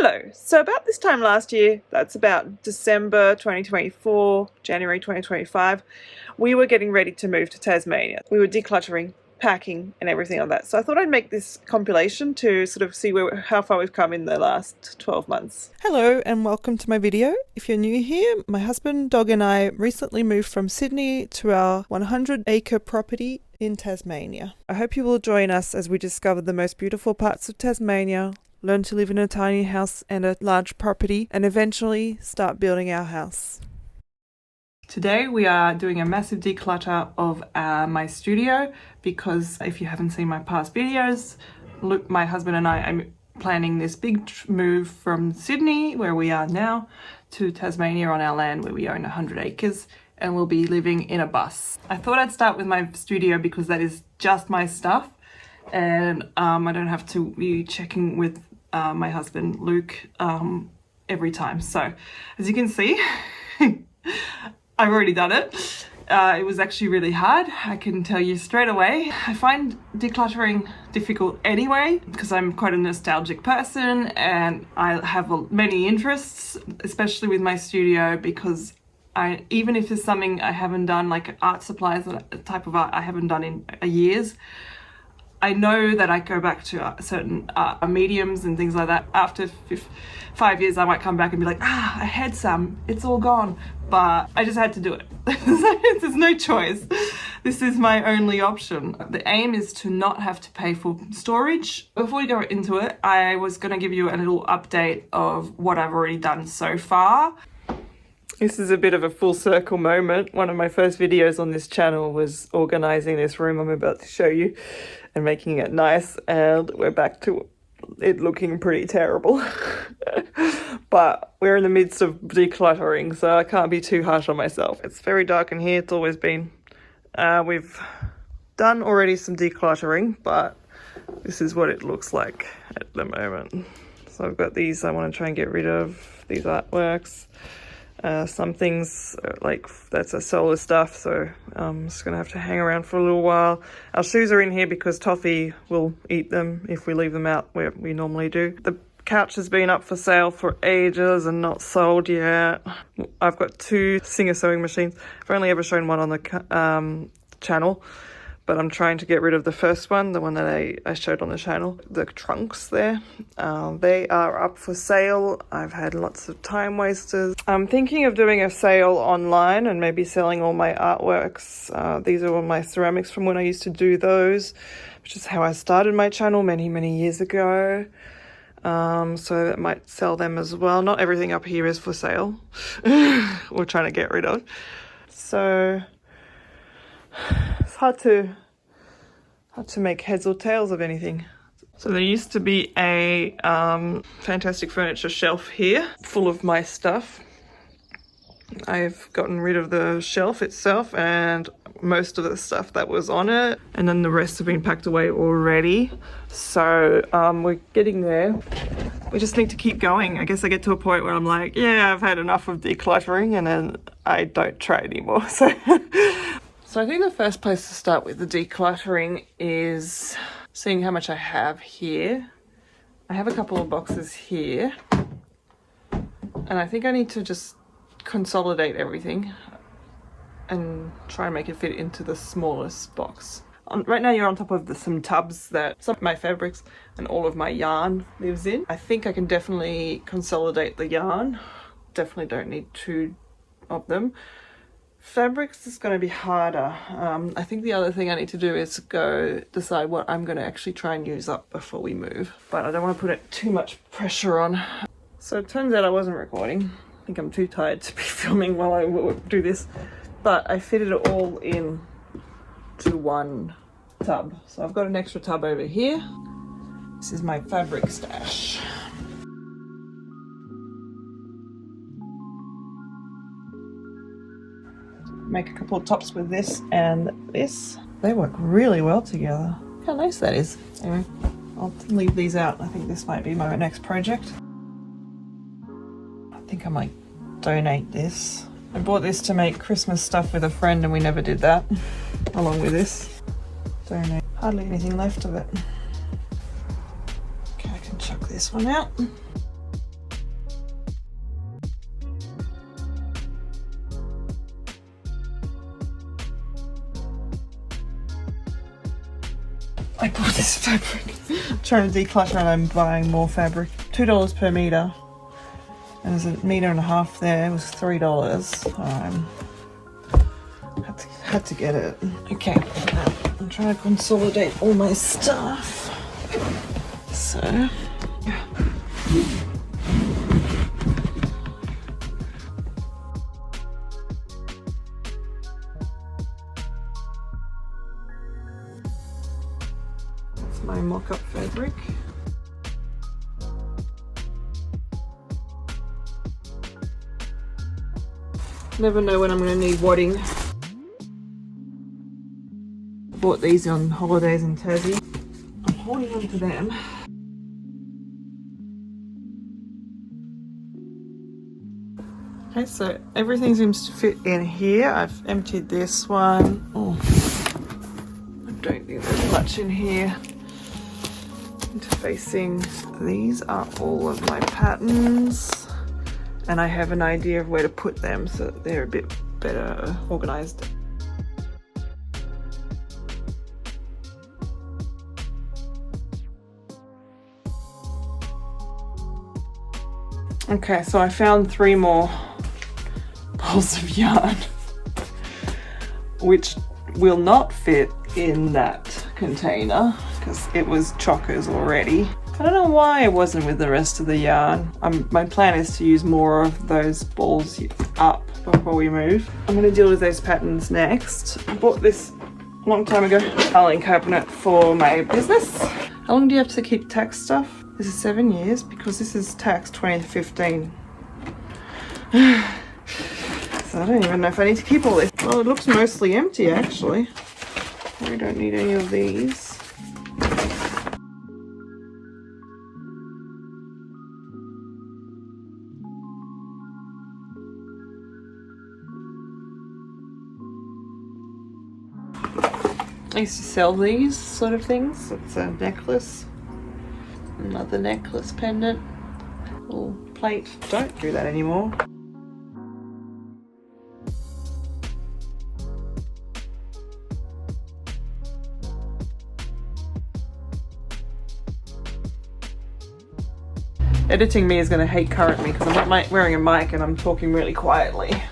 Hello. So about this time last year, that's about December 2024, January 2025, we were getting ready to move to Tasmania. We were decluttering, packing and everything like that. So I thought I'd make this compilation to sort of see how far we've come in the last 12 months. Hello and welcome to my video. If you're new here, my husband, dog and I recently moved from Sydney to our 100-acre property in Tasmania. I hope you will join us as we discover the most beautiful parts of Tasmania, learn to live in a tiny house and a large property, and eventually start building our house. Today we are doing a massive declutter of my studio because if you haven't seen my past videos, look, my husband and I are planning this big move from Sydney, where we are now, to Tasmania on our land where we own 100 acres, and we'll be living in a bus. I thought I'd start with my studio because that is just my stuff, and I don't have to be checking with my husband Luke every time. So as you can see, I've already done it. It was actually really hard, I can tell you straight away. I find decluttering difficult anyway because I'm quite a nostalgic person and I have many interests, especially with my studio, because even if there's something I haven't done, like art supplies, a type of art I haven't done in years, I know that I go back to certain mediums and things like that. After 5 years, I might come back and be like, I had some, it's all gone. But I just had to do it. There's no choice. This is my only option. The aim is to not have to pay for storage. Before we go into it, I was gonna give you a little update of what I've already done so far. This is a bit of a full circle moment. One of my first videos on this channel was organizing this room I'm about to show you and making it nice, and we're back to it looking pretty terrible. But we're in the midst of decluttering, so I can't be too harsh on myself. It's very dark in here, it's always been. We've done already some decluttering, but this is what it looks like at the moment. So I've got these I want to try and get rid of, these artworks. Some things like that's a solar stuff, so I'm just gonna have to hang around for a little while. Our shoes are in here because Toffee will eat them if we leave them out where we normally do. The couch has been up for sale for ages and not sold yet. I've got 2 Singer sewing machines. I've only ever shown one on the channel, but I'm trying to get rid of the first one, the one that I showed on the channel. The trunks there, they are up for sale. I've had lots of time wasters. I'm thinking of doing a sale online and maybe selling all my artworks. These are all my ceramics from when I used to do those, which is how I started my channel many years ago. So that might sell them as well. Not everything up here is for sale. We're trying to get rid of. So it's hard to make heads or tails of anything. So there used to be a Fantastic Furniture shelf here full of my stuff. I've gotten rid of the shelf itself and most of the stuff that was on it, and then the rest have been packed away already. So we're getting there. We just need to keep going. I guess I get to a point where I'm like, yeah, I've had enough of decluttering, and then I don't try anymore. So I think the first place to start with the decluttering is seeing how much I have here. I have a couple of boxes here, and I think I need to just consolidate everything and try and make it fit into the smallest box. Right now you're on top of some tubs that some of my fabrics and all of my yarn lives in. I think I can definitely consolidate the yarn. Definitely don't need 2 of them. Fabrics is going to be harder. I think the other thing I need to do is go decide what I'm going to actually try and use up before we move. But I don't want to put it too much pressure on. So it turns out I wasn't recording. I think I'm too tired to be filming while I do this. But I fitted it all in to one tub. So I've got an extra tub over here. This is my fabric stash. Make a couple of tops with this and this. They work really well together. Look how nice that is. Anyway, I'll leave these out. I think this might be my next project. I think I might donate this. I bought this to make Christmas stuff with a friend and we never did that. Along with this. Donate. Hardly anything left of it. Okay, I can chuck this one out. I bought this fabric. I'm trying to declutter and I'm buying more fabric. $2 per metre. And there's a metre and a half there. It was $3. Had to get it. Okay, I'm trying to consolidate all my stuff. So. That's my mock-up fabric. Never know when I'm going to need wadding. Bought these on holidays in Tassie. I'm holding on to them. Okay, so everything seems to fit in here. I've emptied this one. Oh, I don't think there's much in here. Interfacing. These are all of my patterns. And I have an idea of where to put them so that they're a bit better organized. Okay, so I found 3 more balls of yarn, which will not fit in that container because it was chockers already. I don't know why it wasn't with the rest of the yarn. My plan is to use more of those balls up before we move. I'm going to deal with those patterns next. I bought this a long time ago, filing cabinet for my business. How long do you have to keep tax stuff? This is 7 years because this is tax 2015. So I don't even know if I need to keep all this. Well, it looks mostly empty actually. We don't need any of these. I used to sell these sort of things. It's a necklace, another necklace pendant, little plate. Don't do that anymore. Editing me is going to hate current me because I'm not wearing a mic and I'm talking really quietly.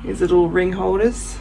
These little ring holders.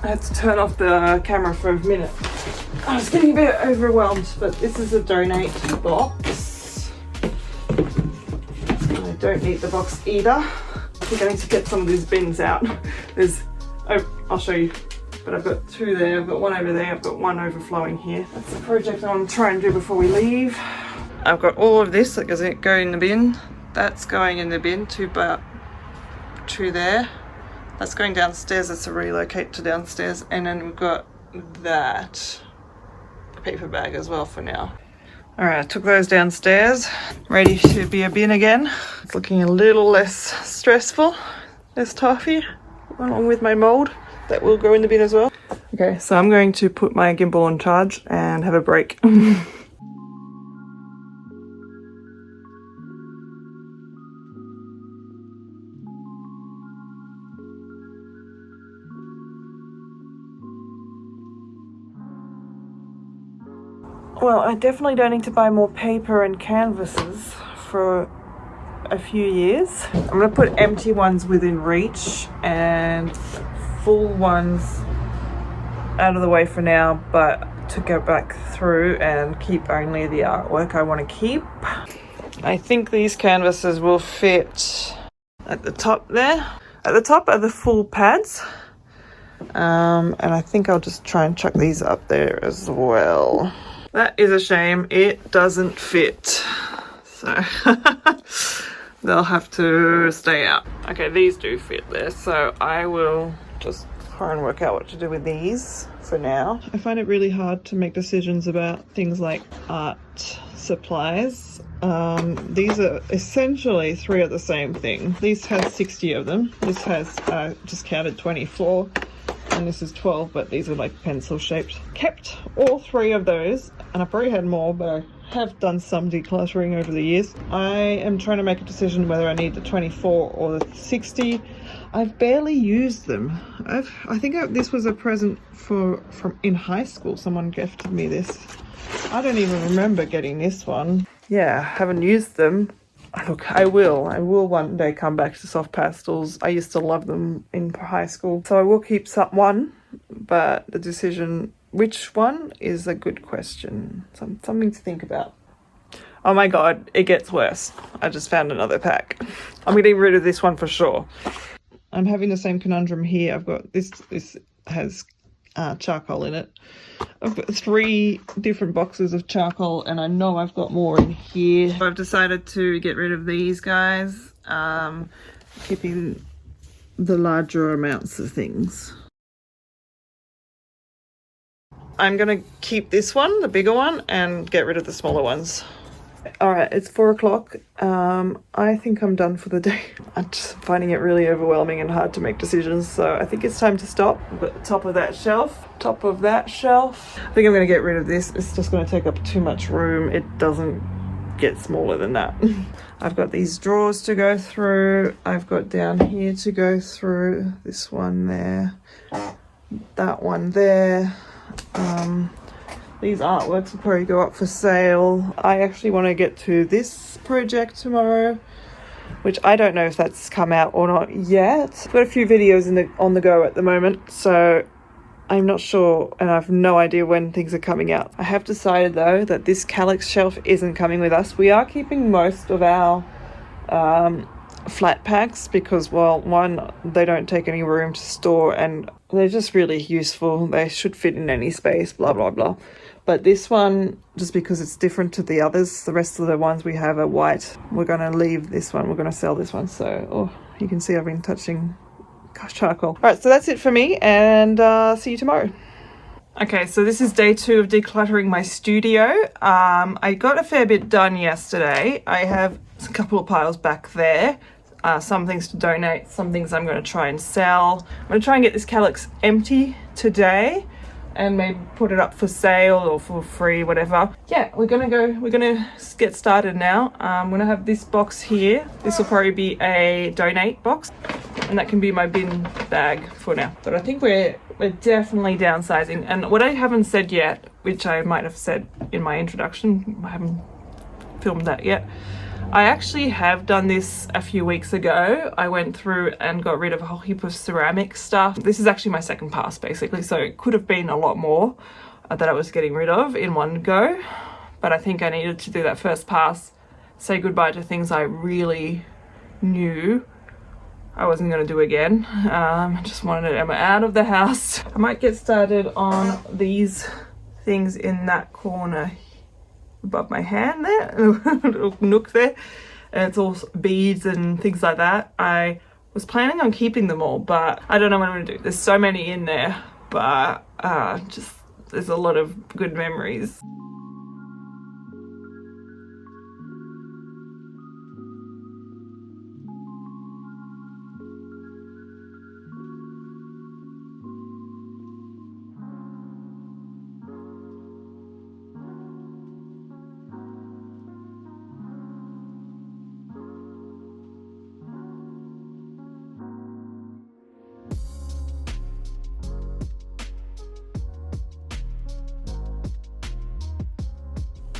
I had to turn off the camera for a minute. I was getting a bit overwhelmed, but this is a donate box. I don't need the box either. I think I need to get some of these bins out. I'll show you, but I've got 2 there, I've got 1 over there, I've got 1 overflowing here. That's the project I want to try and do before we leave. I've got all of this that go in the bin. That's going in the bin, 2 there. That's going downstairs, that's a relocate to downstairs. And then we've got that paper bag as well for now. All right, I took those downstairs, ready to be a bin again. It's looking a little less stressful, less toughy, along with my mold. That will go in the bin as well. Okay, so I'm going to put my gimbal on charge and have a break. Well, I definitely don't need to buy more paper and canvases for a few years. I'm going to put empty ones within reach and full ones out of the way for now, but to go back through and keep only the artwork I want to keep. I think these canvases will fit at the top there. At the top are the full pads. And I think I'll just try and chuck these up there as well. That is a shame. It doesn't fit. So they'll have to stay out. Okay, these do fit there. So I will just try and work out what to do with these for now. I find it really hard to make decisions about things like art supplies. These are essentially 3 of the same thing. These has 60 of them. This has, just counted 24. And this is 12, but these are like pencil shaped. Kept all 3 of those, and I've probably had more, but I have done some decluttering over the years. I am trying to make a decision whether I need the 24 or the 60. I've barely used them. I think this was a present from in high school. Someone gifted me this. I don't even remember getting this one. Yeah, haven't used them. Look, I will one day come back to soft pastels. I used to love them in high school. So I will keep one, but the decision which one is a good question. Something to think about. Oh my God, it gets worse. I just found another pack. I'm getting rid of this one for sure. I'm having the same conundrum here. I've got this has charcoal in it. I've got 3 different boxes of charcoal, and I know I've got more in here. I've decided to get rid of these guys, keeping the larger amounts of things. I'm gonna keep this one, the bigger one, and get rid of the smaller ones. All right, it's 4 o'clock. I think I'm done for the day. I'm just finding it really overwhelming and hard to make decisions, so I think it's time to stop. I've got the top of that shelf. I think I'm going to get rid of this. It's just going to take up too much room. It doesn't get smaller than that. I've got these drawers to go through. I've got down here to go through. This one there. That one there. These artworks will probably go up for sale. I actually want to get to this project tomorrow, which I don't know if that's come out or not yet. I've got a few videos on the go at the moment, so I'm not sure, and I have no idea when things are coming out. I have decided though that this calyx shelf isn't coming with us. We are keeping most of our flat packs because, well, one, they don't take any room to store, and they're just really useful. They should fit in any space, blah blah blah. But this one, just because it's different to the others, the rest of the ones we have are white. We're going to leave this one. We're going to sell this one. So, you can see I've been touching charcoal. All right, so that's it for me, and see you tomorrow. Okay, so this is day 2 of decluttering my studio. I got a fair bit done yesterday. I have a couple of piles back there. Some things to donate, some things I'm going to try and sell. I'm going to try and get this calyx empty today and maybe put it up for sale or for free, whatever. Yeah, we're gonna get started now. I'm gonna have this box here. This will probably be a donate box, and that can be my bin bag for now. But I think we're definitely downsizing. And what I haven't said yet, which I might have said in my introduction, I haven't filmed that yet. I actually have done this a few weeks ago. I went through and got rid of a whole heap of ceramic stuff. This is actually my second pass basically, so it could have been a lot more that I was getting rid of in one go. But I think I needed to do that first pass, say goodbye to things I really knew I wasn't going to do again. I just wanted them out of the house. I might get started on these things in that corner above my hand there, little nook there, and it's all beads and things like that. I was planning on keeping them all, but I don't know what I'm gonna do. There's so many in there, but just there's a lot of good memories.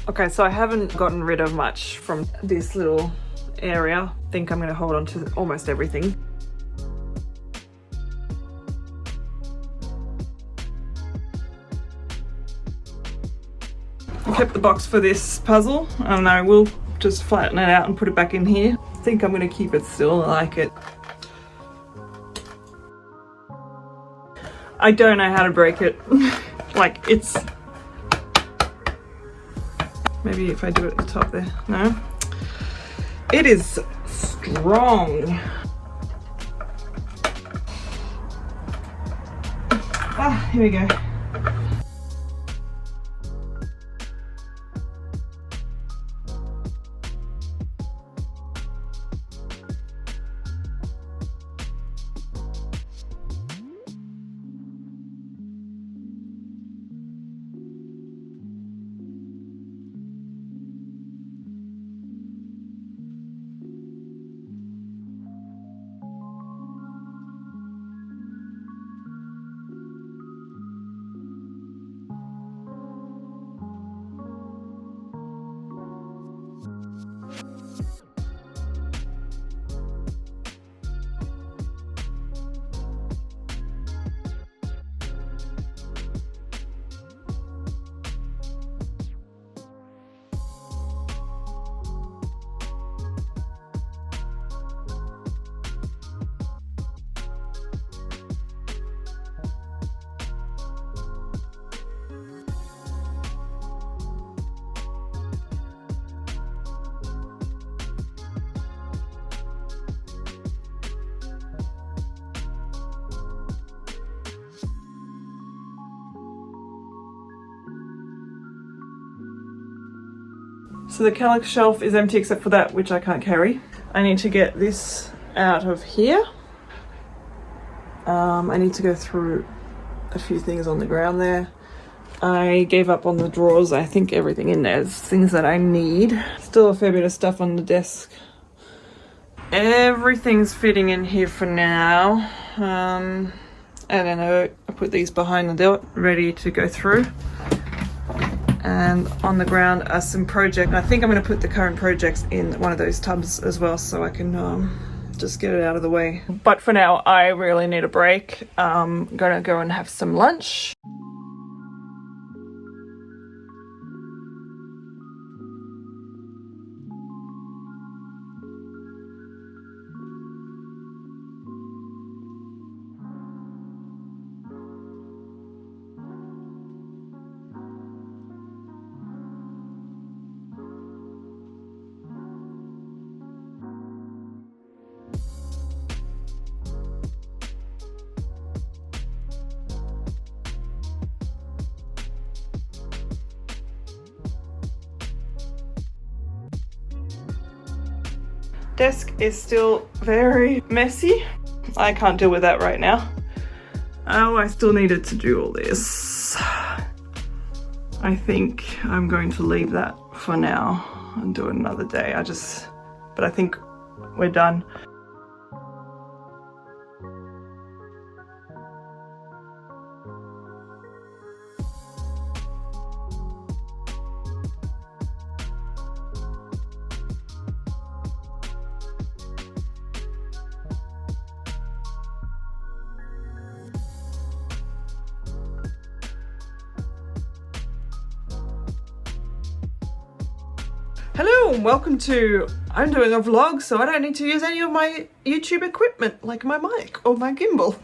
Okay, so I haven't gotten rid of much from this little area. I think I'm going to hold on to almost everything. I kept the box for this puzzle and I will just flatten it out and put it back in here. I think I'm going to keep it still. I like it. I don't know how to break it. Like, it's... Maybe if I do it at the top there. No. It is strong. Ah, here we go. So the Kellogg's shelf is empty except for that, which I can't carry. I need to get this out of here. I need to go through a few things on the ground there. I gave up on the drawers. I think everything in there is things that I need. Still a fair bit of stuff on the desk. Everything's fitting in here for now. And then I put these behind the door, ready to go through. And on the ground are some projects. I think I'm going to put the current projects in one of those tubs as well, so I can just get it out of the way. But for now, I really need a break. I'm going to go and have some lunch. Desk is still very messy. I can't deal with that right now. Oh, I still needed to do all this. I think I'm going to leave that for now and do it another day. But I think we're done. Hello and welcome to, I'm doing a vlog so I don't need to use any of my YouTube equipment like my mic or my gimbal.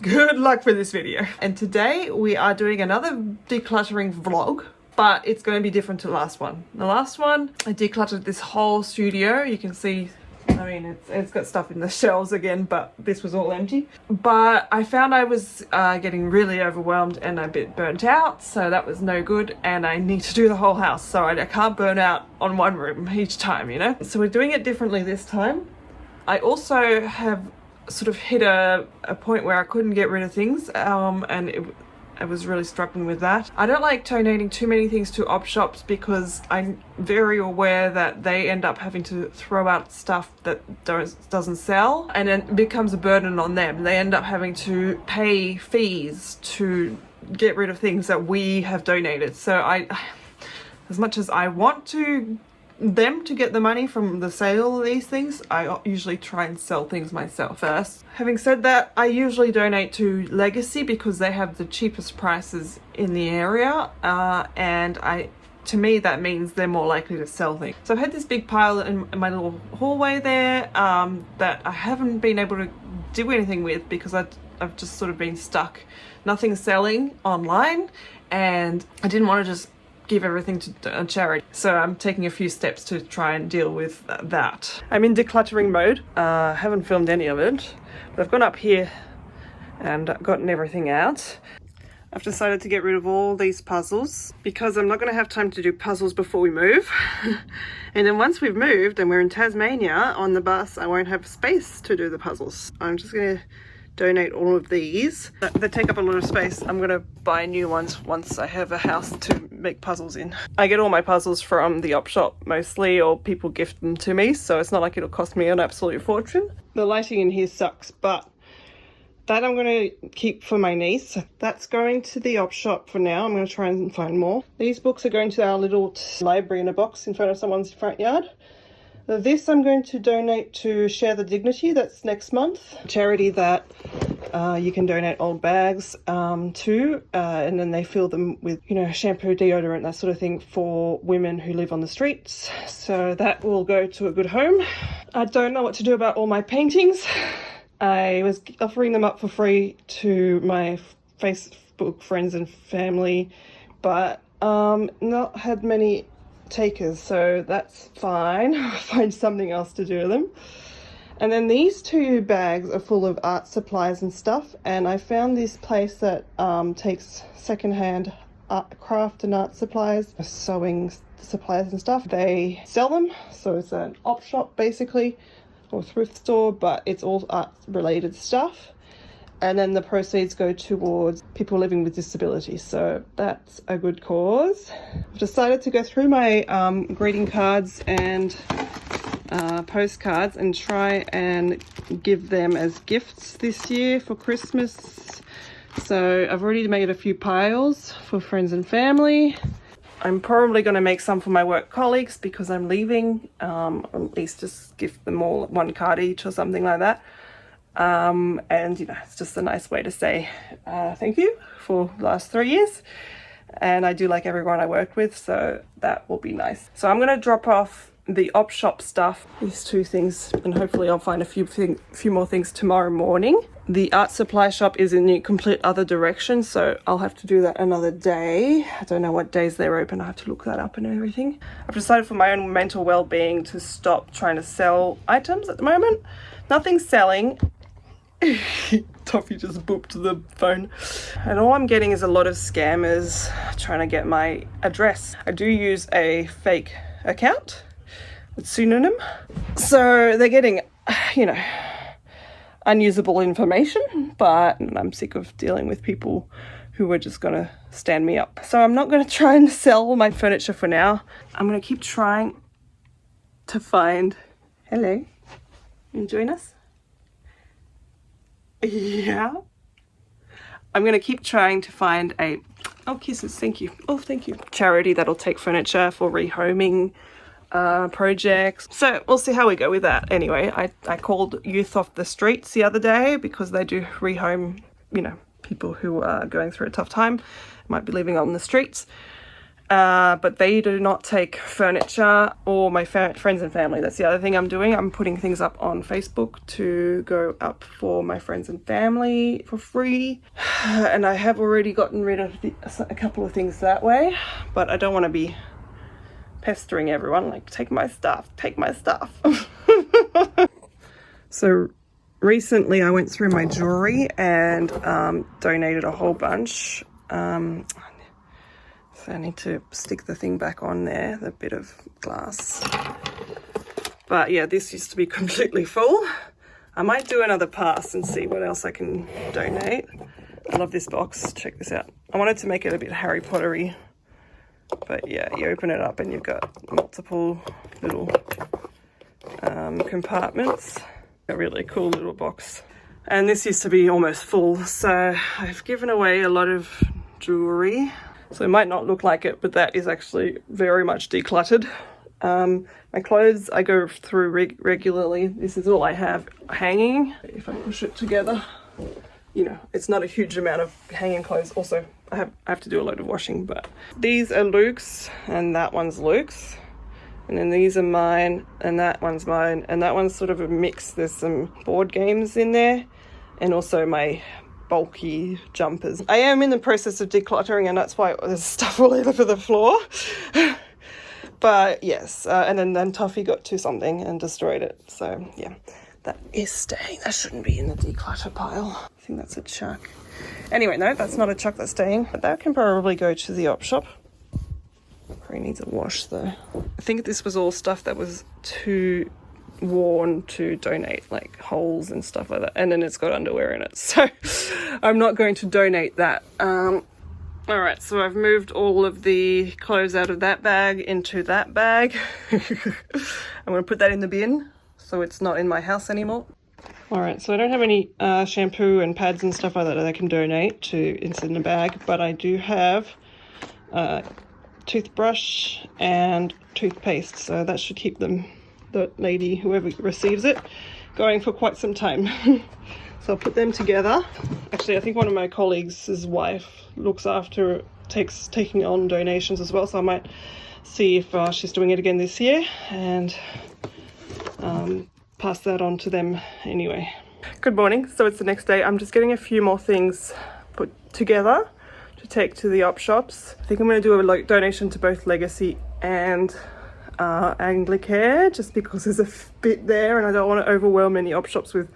Good luck for this video. And today we are doing another decluttering vlog, but it's going to be different to the last one. The last one, I decluttered this whole studio. You can see, I mean, it's got stuff in the shelves again, but this was all empty. But I found I was getting really overwhelmed and a bit burnt out, so that was no good, and I need to do the whole house, so I can't burn out on one room each time, you know? So we're doing it differently this time. I also have sort of hit a point where I couldn't get rid of things, and I was really struggling with that. I don't like donating too many things to op shops because I'm very aware that they end up having to throw out stuff that doesn't sell, and it becomes a burden on them. They end up having to pay fees to get rid of things that we have donated. So I as much as I want them to get the money from the sale of these things, I usually try and sell things myself first. Having said that, I usually donate to Legacy because they have the cheapest prices in the area, and to me that means they're more likely to sell things. So I've had this big pile in my little hallway there that I haven't been able to do anything with because I've just sort of been stuck. Nothing's selling online, and I didn't want to just give everything to a charity. So I'm taking a few steps to try and deal with that. I'm in decluttering mode. Haven't filmed any of it, but I've gone up here and gotten everything out. I've decided to get rid of all these puzzles because I'm not going to have time to do puzzles before we move. And then once we've moved and we're in Tasmania on the bus, I won't have space to do the puzzles. I'm just going to donate all of these. They take up a lot of space. I'm going to buy new ones once I have a house to make puzzles in. I get all my puzzles from the op shop mostly, or people gift them to me, so it's not like it'll cost me an absolute fortune. The lighting in here sucks, but that I'm going to keep for my niece. That's going to the op shop for now. I'm going to try and find more. These books are going to our little library in a box in front of someone's front yard. This I'm going to donate to Share the Dignity. That's next month. A charity that you can donate old bags to, and then they fill them with, you know, shampoo, deodorant, that sort of thing for women who live on the streets. So that will go to a good home. I don't know what to do about all my paintings. I was offering them up for free to my Facebook friends and family, but not had many takers, so that's fine. I'll find something else to do with them. And then these two bags are full of art supplies and stuff, and I found this place that takes secondhand craft and art supplies, sewing supplies and stuff. They sell them, so it's an op shop basically, or thrift store, but it's all art related stuff. And then the proceeds go towards people living with disabilities, so that's a good cause. I've decided to go through my greeting cards and postcards and try and give them as gifts this year for Christmas. So I've already made a few piles for friends and family. I'm probably going to make some for my work colleagues because I'm leaving, at least just give them all one card each or something like that. And you know, it's just a nice way to say thank you for the last 3 years, and I do like everyone I worked with, so that will be nice. So I'm going to drop off the op shop stuff, these two things, and hopefully I'll find a few more things tomorrow morning. The art supply shop is in the complete other direction, so I'll have to do that another day. I don't know what days they're open. I have to look that up and everything. I've decided for my own mental well-being to stop trying to sell items at the moment. Nothing's selling. Toffee just booped the phone. And all I'm getting is a lot of scammers trying to get my address. I do use a fake account with pseudonym. So they're getting, you know, unusable information, but I'm sick of dealing with people who are just gonna stand me up. So I'm not gonna try and sell my furniture for now. I'm gonna keep trying to find, hello, you join us? Yeah. I'm going to keep trying to find a, oh kisses, thank you. Oh, thank you. Charity that'll take furniture for rehoming projects. So we'll see how we go with that. Anyway, I called Youth Off the Streets the other day because they do rehome, you know, people who are going through a tough time, might be living on the streets. But they do not take furniture or my friends and family. That's the other thing I'm doing. I'm putting things up on Facebook to go up for my friends and family for free. And I have already gotten rid of a couple of things that way, but I don't want to be pestering everyone, like, take my stuff, take my stuff. So recently I went through my jewelry and donated a whole bunch. So I need to stick the thing back on there, the bit of glass. But yeah, this used to be completely full. I might do another pass and see what else I can donate. I love this box. Check this out. I wanted to make it a bit Harry Pottery. But yeah, you open it up and you've got multiple little compartments. A really cool little box. And this used to be almost full. So I've given away a lot of jewelry. So it might not look like it, but that is actually very much decluttered. My clothes I go through regularly. This is all I have hanging. If I push it together, you know, it's not a huge amount of hanging clothes. Also, I have to do a load of washing, but these are Luke's and that one's Luke's. And then these are mine and that one's mine. And that one's sort of a mix. There's some board games in there and also my bulky jumpers. I am in the process of decluttering and that's why there's stuff all over the floor. But yes, and then Toffee got to something and destroyed it. So yeah, that is staying. That shouldn't be in the declutter pile. I think that's a chuck. Anyway, no, that's not a chuck, that's staying. But that can probably go to the op shop. Probably needs a wash though. I think this was all stuff that was too worn to donate, like holes and stuff like that. And then it's got underwear in it. So I'm not going to donate that. All right, so I've moved all of the clothes out of that bag into that bag. I'm going to put that in the bin so it's not in my house anymore. All right, so I don't have any shampoo and pads and stuff like that I can donate to in a bag, but I do have toothbrush and toothpaste, so that should keep them, the lady, whoever receives it, going for quite some time. So I'll put them together. Actually, I think one of my colleagues' wife looks after, taking on donations as well, so I might see if she's doing it again this year and pass that on to them anyway. Good morning. So it's the next day. I'm just getting a few more things put together to take to the op shops. I think I'm going to do a donation to both Legacy and Anglicare, just because there's a bit there and I don't want to overwhelm any op shops with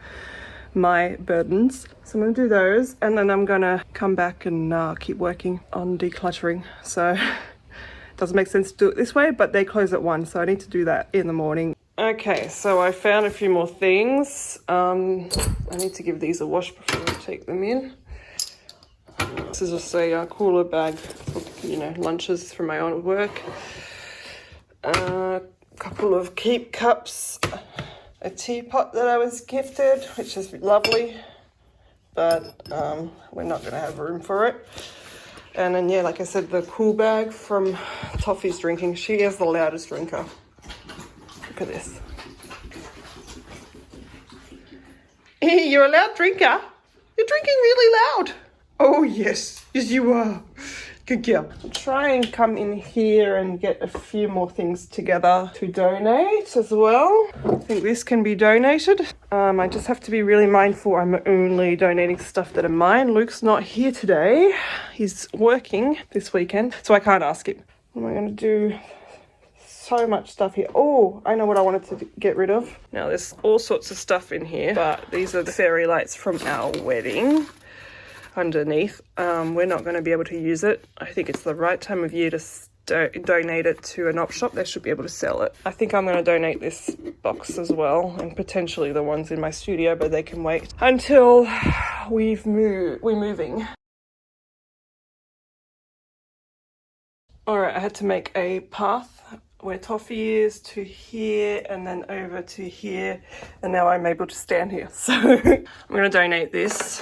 my burdens. So I'm going to do those and then I'm going to come back and keep working on decluttering. So it doesn't make sense to do it this way, but they close at 1, so I need to do that in the morning. Okay, so I found a few more things. I need to give these a wash before I take them in. This is just a cooler bag for, you know, lunches from my own work. A couple of keep cups. A teapot that I was gifted, which is lovely, but we're not going to have room for it. And then, yeah, like I said, the cool bag from Toffee's drinking. She is the loudest drinker. Look at this. You're a loud drinker? You're drinking really loud. Oh, yes. Yes, you are. Good girl. I'll try and come in here and get a few more things together to donate as well. I think this can be donated. I just have to be really mindful I'm only donating stuff that are mine. Luke's not here today. He's working this weekend, so I can't ask him. What am I going to do? So much stuff here. Oh, I know what I wanted to get rid of. Now, there's all sorts of stuff in here, but these are the fairy lights from our wedding. Underneath, we're not going to be able to use it. I think it's the right time of year to donate it to an op shop. They should be able to sell it. I think I'm going to donate this box as well, and potentially the ones in my studio, but they can wait until we're moving. All right, I had to make a path where Toffee is to here and then over to here, and now I'm able to stand here. So I'm going to donate this.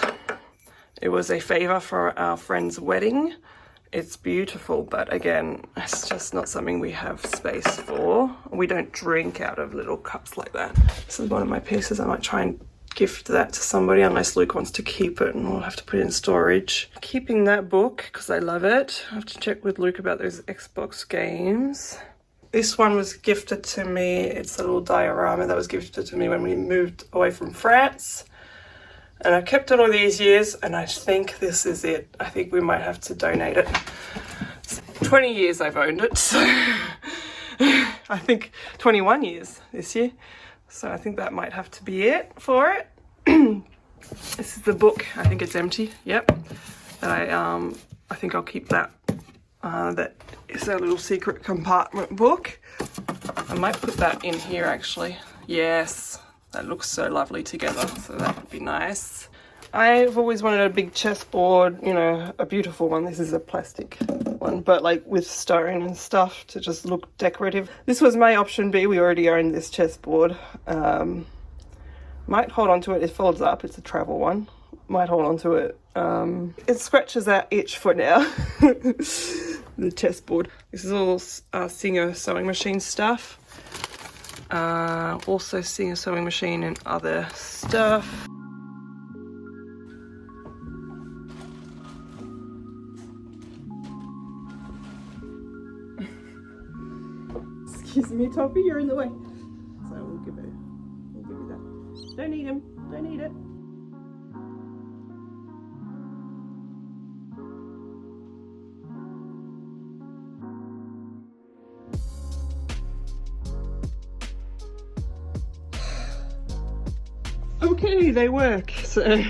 It was a favour for our friend's wedding. It's beautiful, but again, it's just not something we have space for. We don't drink out of little cups like that. This is one of my pieces. I might try and gift that to somebody unless Luke wants to keep it, and we'll have to put it in storage. Keeping that book because I love it. I have to check with Luke about those Xbox games. This one was gifted to me. It's a little diorama that was gifted to me when we moved away from France. And I kept it all these years, and I think this is it. I think we might have to donate it. It's 20 years I've owned it, so I think 21 years this year. So I think that might have to be it for it. This is the book. I think it's empty. Yep. And I think I'll keep that. That is a little secret compartment book. I might put that in here actually. Yes. That looks so lovely together, so that would be nice. I've always wanted a big chessboard, you know, a beautiful one. This is a plastic one, but like with stone and stuff to just look decorative. This was my option B. We already own this chessboard. Might hold on to it. It folds up. It's a travel one. might hold on to it. It scratches that itch for now. The chessboard. This is all Singer sewing machine stuff. Also Singer sewing machine and other stuff. Excuse me, Toppy, you're in the way. So we'll give you that. Don't need him. Don't need it. Okay, they work. So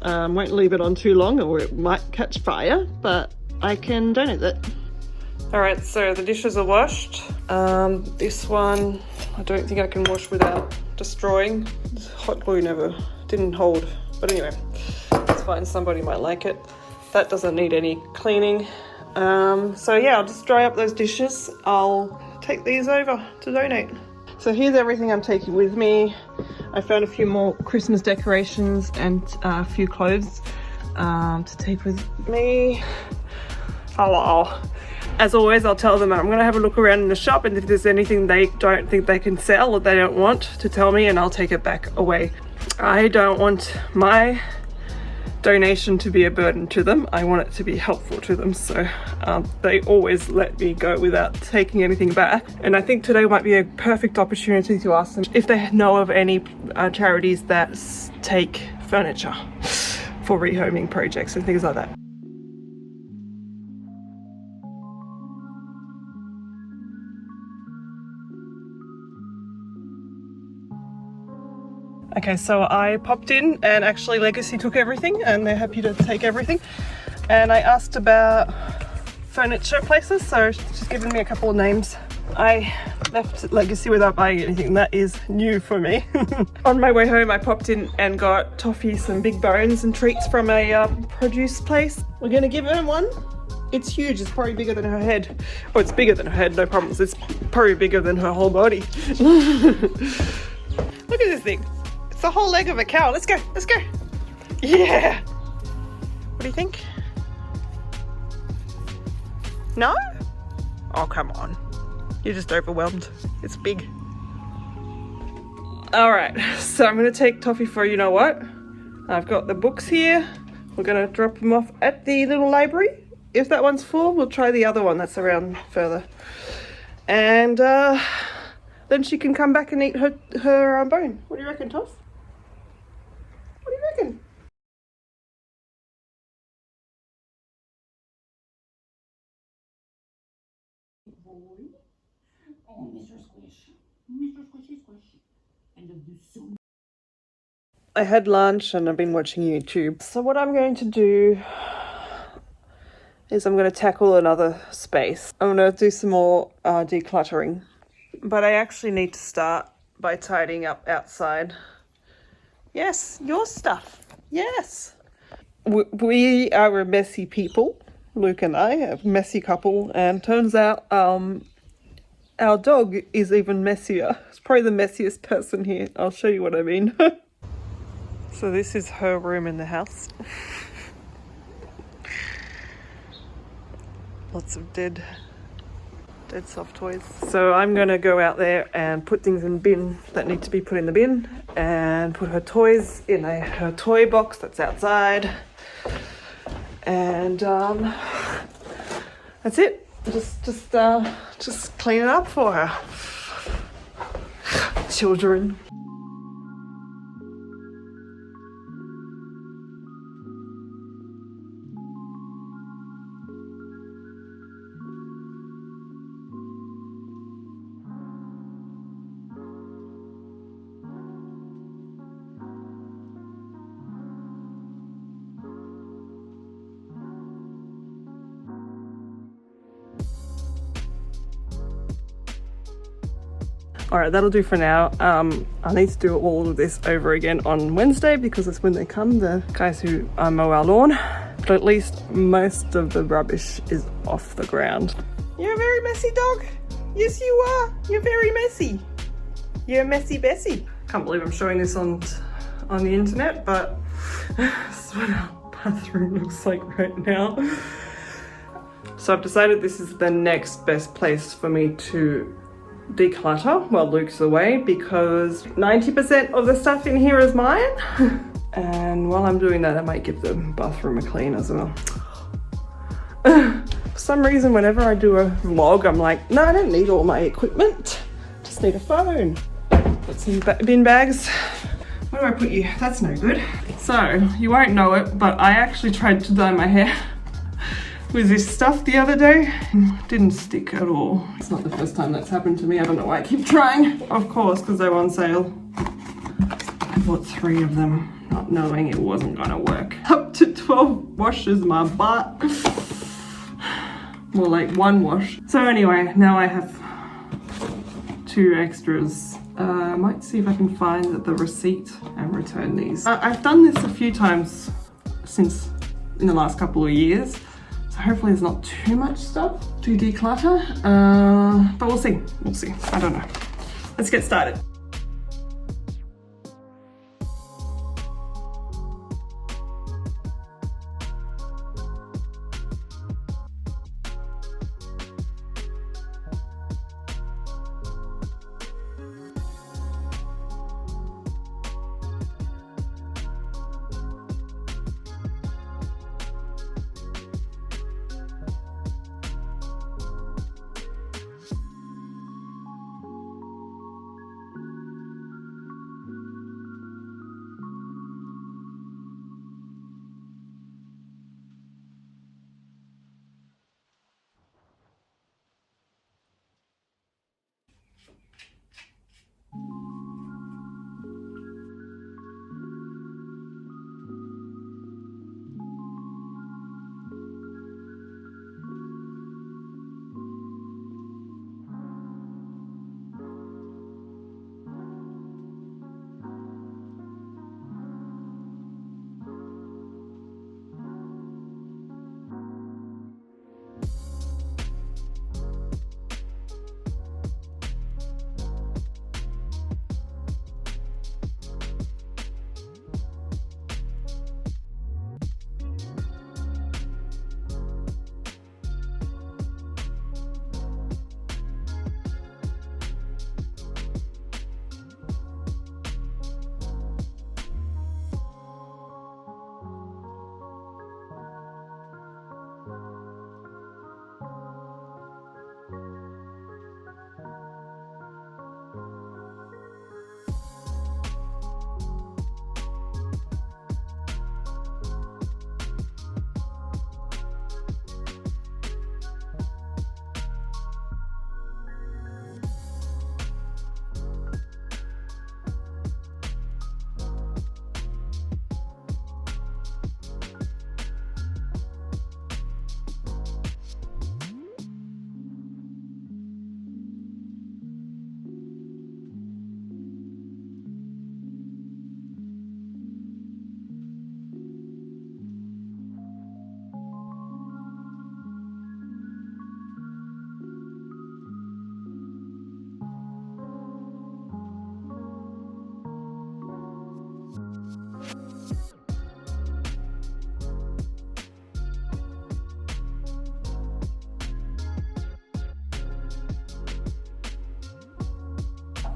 won't leave it on too long or it might catch fire, but I can donate that. Alright, so the dishes are washed. This one I don't think I can wash without destroying. Hot glue never didn't hold, but anyway, it's fine, somebody might like it. That doesn't need any cleaning. So yeah, I'll just dry up those dishes. I'll take these over to donate. So here's everything I'm taking with me. I found a few more Christmas decorations and a few clothes to take with me. Hello. As always, I'll tell them I'm going to have a look around in the shop, and if there's anything they don't think they can sell or they don't want, to tell me and I'll take it back away. I don't want my donation to be a burden to them. I want it to be helpful to them, so they always let me go without taking anything back. And I think today might be a perfect opportunity to ask them if they know of any charities that take furniture for rehoming projects and things like that. Okay, so I popped in and actually Legacy took everything and they're happy to take everything. And I asked about furniture places, so she's given me a couple of names. I left Legacy without buying anything. That is new for me. On my way home, I popped in and got Toffee some big bones and treats from a produce place. We're gonna give her one. It's huge, it's probably bigger than her head. Oh, it's bigger than her head, no problems. It's probably bigger than her whole body. Look at this thing. It's the whole leg of a cow. Let's go, let's go. Yeah. What do you think? No? Oh, come on. You're just overwhelmed. It's big. All right, so I'm gonna take Toffee for, you know what? I've got the books here. We're gonna drop them off at the little library. If that one's full, we'll try the other one that's around further. And then she can come back and eat her bone. What do you reckon, Toff? What do you reckon? Oh, Mr. Squish. Mr. Squishy Squish. I love you so much. I had lunch and I've been watching YouTube. So what I'm going to do is I'm going to tackle another space. I'm going to do some more decluttering. But I actually need to start by tidying up outside. Yes, your stuff. Yes. We are a messy people. Luke and I, a messy couple. And turns out our dog is even messier. It's probably the messiest person here. I'll show you what I mean. So this is her room in the house. Lots of dead soft toys. So I'm gonna go out there and put things in the bin that need to be put in the bin, and put her toys in her toy box that's outside. And that's it. Just clean it up for her. Children. Alright, that'll do for now. I need to do all of this over again on Wednesday because it's when they come, the guys who mow our lawn. But at least most of the rubbish is off the ground. You're a very messy dog. Yes, you are. You're very messy. You're a messy Bessie. Can't believe I'm showing this on on the internet, but that's what our bathroom looks like right now. So I've decided this is the next best place for me to declutter while Luke's away, because 90% of the stuff in here is mine. And while I'm doing that, I might give the bathroom a clean as well. For some reason, whenever I do a vlog, I'm like, no, I don't need all my equipment. Just need a phone. Got some bin bags. Where do I put you? That's no good. So, you won't know it, but I actually tried to dye my hair with this stuff the other day. Didn't stick at all. It's not the first time that's happened to me. I don't know why I keep trying. Of course, because they were on sale. I bought 3 of them, not knowing it wasn't gonna work. Up to 12 washes, my butt. More like 1 wash. So anyway, now I have 2 extras. I might see if I can find the receipt and return these. I've done this a few times since in the last couple of years. So hopefully there's not too much stuff to declutter. But we'll see. We'll see. I don't know. Let's get started.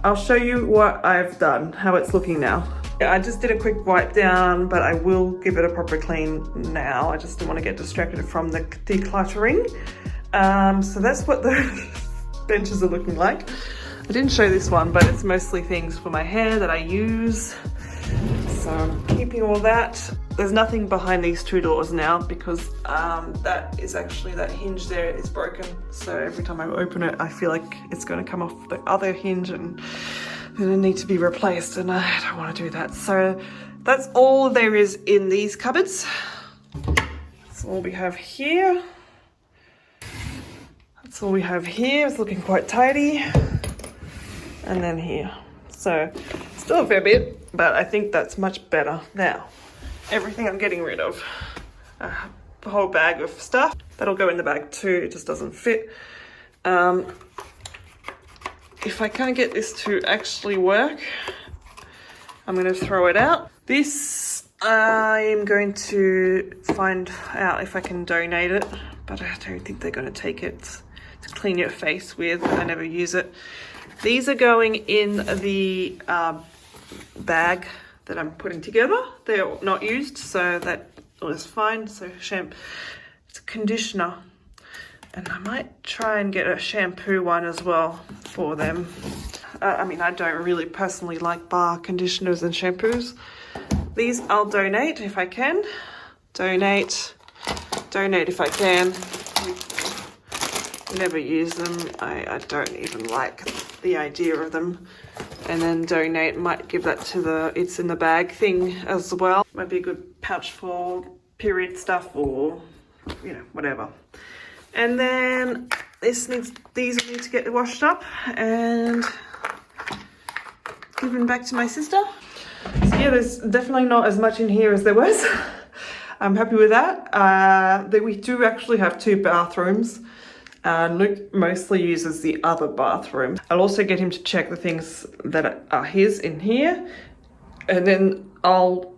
I'll show you what I've done, how it's looking now. I just did a quick wipe down, but I will give it a proper clean now. I just don't want to get distracted from the decluttering. So that's what the benches are looking like. I didn't show this one, but it's mostly things for my hair that I use. So I'm keeping all that. There's nothing behind these 2 doors now because that is actually, that hinge there is broken. So every time I open it, I feel like it's going to come off the other hinge and it'll need to be replaced, and I don't want to do that. So that's all there is in these cupboards. That's all we have here. That's all we have here. It's looking quite tidy. And then here. So still a fair bit, but I think that's much better now. Everything I'm getting rid of. A whole bag of stuff. That'll go in the bag too, it just doesn't fit. If I can't get this to actually work, I'm going to throw it out. This, I am going to find out if I can donate it, but I don't think they're going to take it to clean your face with. I never use it. These are going in the bag that I'm putting together. They're not used, so that was fine. So it's a conditioner, and I might try and get a shampoo one as well for them. I mean, I don't really personally like bar conditioners and shampoos. These I'll donate if I can. Donate if I can. Never use them. I don't even like the idea of them. And then donate, might give that to the it's in the bag thing as well. Might be a good pouch for period stuff or, you know, whatever. And then these need to get washed up and given back to my sister. So yeah, there's definitely not as much in here as there was. I'm happy with that. We do actually have 2 bathrooms. Luke mostly uses the other bathroom. I'll also get him to check the things that are his in here, and then I'll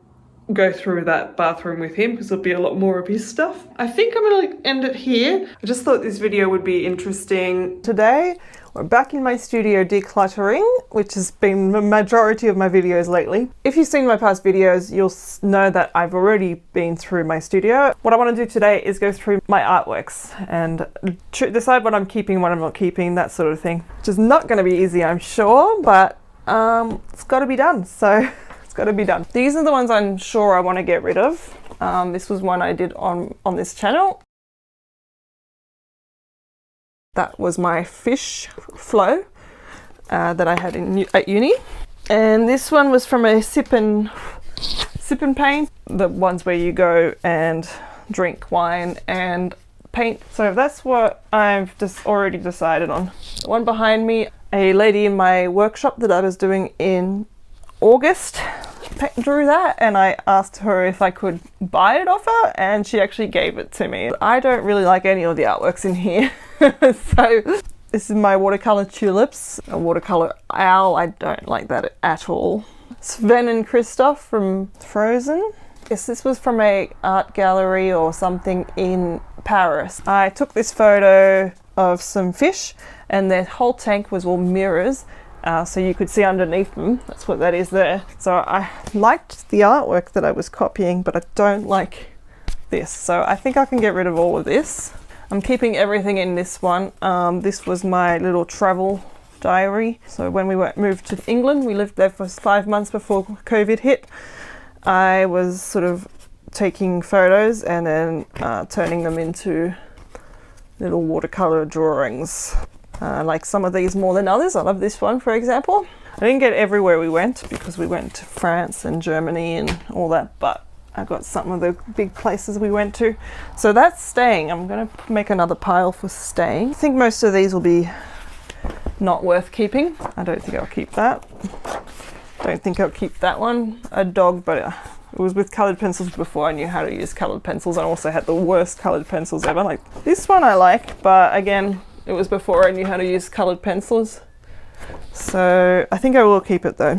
go through that bathroom with him because there'll be a lot more of his stuff. I think I'm going to end it here. I just thought this video would be interesting. Today, we're back in my studio decluttering, which has been the majority of my videos lately. If you've seen my past videos, you'll know that I've already been through my studio. What I want to do today is go through my artworks and decide what I'm keeping, what I'm not keeping, that sort of thing. Which is not going to be easy, I'm sure, but it's got to be done. So it's got to be done. These are the ones I'm sure I want to get rid of. This was one I did on this channel. That was my fish flow that I had at uni. And this one was from a sip and paint, the ones where you go and drink wine and paint. So that's what I've just already decided on. The one behind me, a lady in my workshop that I was doing in August drew that, and I asked her if I could buy it off her, and she actually gave it to me. I don't really like any of the artworks in here. So this is my watercolor tulips, a watercolor owl. I don't like that at all. Sven and Christoph from Frozen. Yes, this was from a art gallery or something in Paris. I took this photo of some fish, and their whole tank was all mirrors. So you could see underneath them. That's what that is there. So I liked the artwork that I was copying, but I don't like this. So I think I can get rid of all of this. I'm keeping everything in this one. This was my little travel diary. So when we moved to England, we lived there for 5 months before COVID hit. I was sort of taking photos and then turning them into little watercolor drawings. I like some of these more than others. I love this one, for example. I didn't get everywhere we went because we went to France and Germany and all that, but I got some of the big places we went to. So that's staying. I'm going to make another pile for staying. I think most of these will be not worth keeping. I don't think I'll keep that. Don't think I'll keep that one. A dog, but it was with coloured pencils before I knew how to use coloured pencils. I also had the worst coloured pencils ever. Like this one I like, but again, it was before I knew how to use coloured pencils. So I think I will keep it though.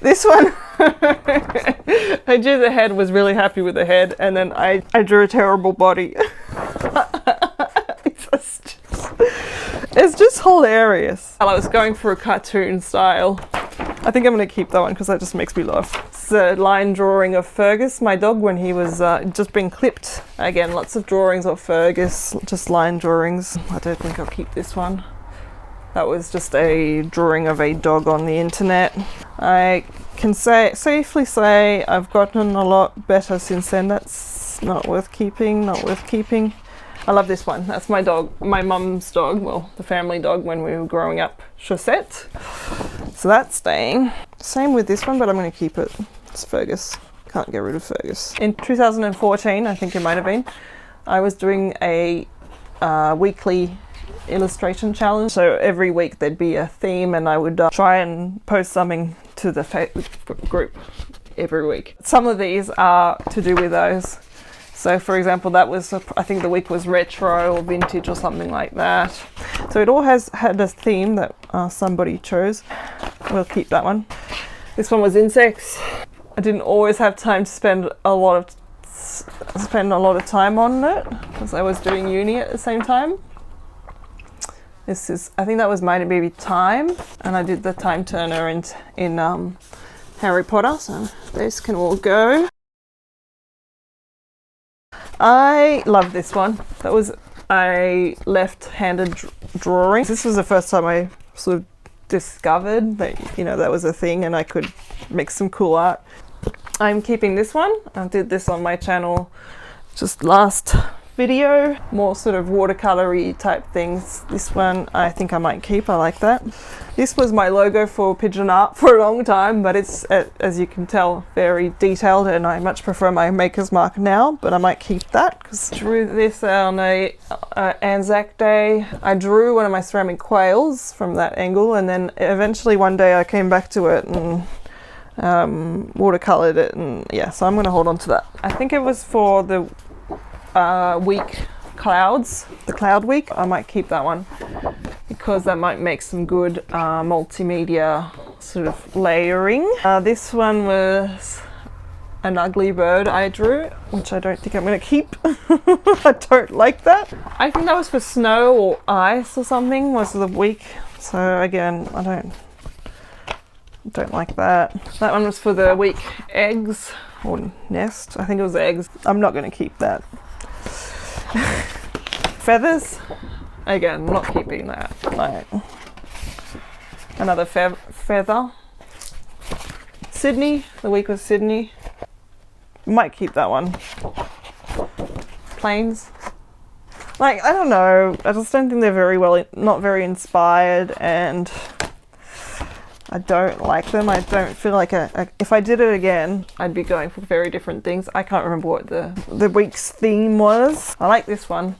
This one, I drew the head, was really happy with the head, and then I drew a terrible body. It's just hilarious. I was going for a cartoon style. I think I'm going to keep that one because that just makes me laugh. It's a line drawing of Fergus, my dog, when he was just being clipped. Again, lots of drawings of Fergus, just line drawings. I don't think I'll keep this one. That was just a drawing of a dog on the internet. I can safely say I've gotten a lot better since then. That's not worth keeping, not worth keeping. I love this one. That's my dog, my mum's dog, well, the family dog when we were growing up, Chaussette. So that's staying. Same with this one, but I'm going to keep it. It's Fergus. Can't get rid of Fergus. In 2014, I think it might have been, I was doing a weekly illustration challenge. So every week there'd be a theme, and I would try and post something to the Facebook group every week. Some of these are to do with those. So for example, that was, I think the week was retro or vintage or something like that. So it all had a theme that somebody chose. We'll keep that one. This one was insects. I didn't always have time to spend a lot of time on it because I was doing uni at the same time. This is, I think that was maybe time, and I did the time turner in Harry Potter, so these can all go. I love this one. That was a left-handed drawing. This was the first time I sort of discovered that, you know, that was a thing and I could make some cool art. I'm keeping this one. I did this on my channel just last video, more sort of watercolory type things. This one I think I might keep. I like that. This was my logo for Pigeon Art for a long time, but it's, as you can tell, very detailed, and I much prefer my Maker's Mark now, but I might keep that because I drew this on a Anzac Day. I drew one of my ceramic quails from that angle, and then eventually one day I came back to it and watercolored it, and yeah, so I'm going to hold on to that. I think it was for the week clouds, the cloud week. I might keep that one because that might make some good multimedia sort of layering. This one was an ugly bird I drew, which I don't think I'm going to keep. I don't like that. I think that was for snow or ice or something, was the week. So again, I don't like that. That one was for the week eggs or nest. I think it was eggs. I'm not going to keep that. Feathers, again, not keeping that. Like another feather. Sydney, the week was Sydney. Might keep that one. Planes. Like, I don't know. I just don't think they're not very inspired, and I don't like them. I don't feel like if I did it again, I'd be going for very different things. I can't remember what the week's theme was. I like this one.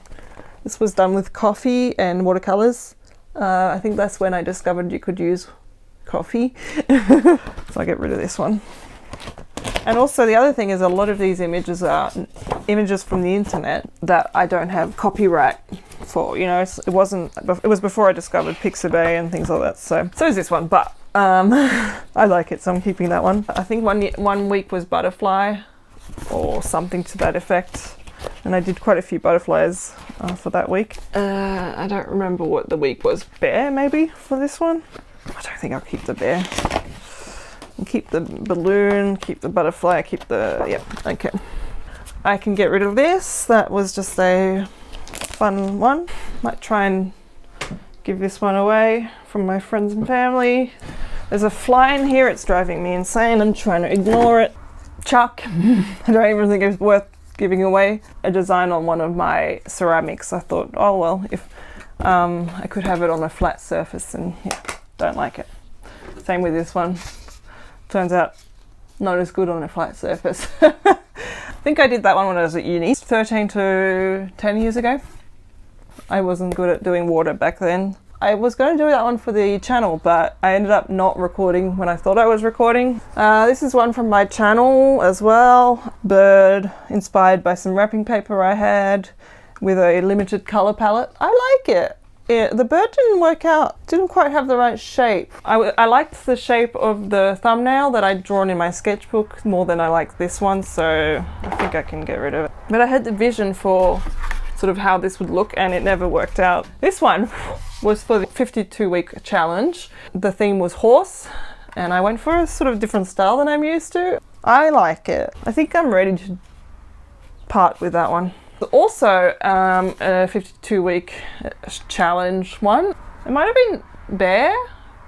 This was done with coffee and watercolors. I think that's when I discovered you could use coffee. So I get rid of this one. And also the other thing is a lot of these images are images from the internet that I don't have copyright for. You know, it was before I discovered Pixabay and things like that. So is this one, but I like it, so I'm keeping that one. I think one week was butterfly or something to that effect, and I did quite a few butterflies for that week. I don't remember what the week was. Bear maybe for this one. I don't think I'll keep the bear. I'll keep the balloon, keep the butterfly, keep the, yep, okay. I can get rid of this. That was just a fun one. Might try and give this one away from my friends and family. There's a fly in here, it's driving me insane. I'm trying to ignore it. Chuck. I don't even think it's worth giving away. A design on one of my ceramics. I thought, oh well, if I could have it on a flat surface, and yeah, don't like it. Same with this one. Turns out not as good on a flat surface. I think I did that one when I was at uni, 13 to 10 years ago. I wasn't good at doing water back then. I was going to do that one for the channel, but I ended up not recording when I thought I was recording. This is one from my channel as well. Bird, inspired by some wrapping paper I had with a limited color palette. I like it. The bird didn't work out, didn't quite have the right shape. I liked the shape of the thumbnail that I'd drawn in my sketchbook more than I liked this one, so I think I can get rid of it. But I had the vision for sort of how this would look, and it never worked out. This one was for the 52-week challenge. The theme was horse, and I went for a sort of different style than I'm used to. I like it. I think I'm ready to part with that one. Also, a 52-week challenge one. It might have been bear.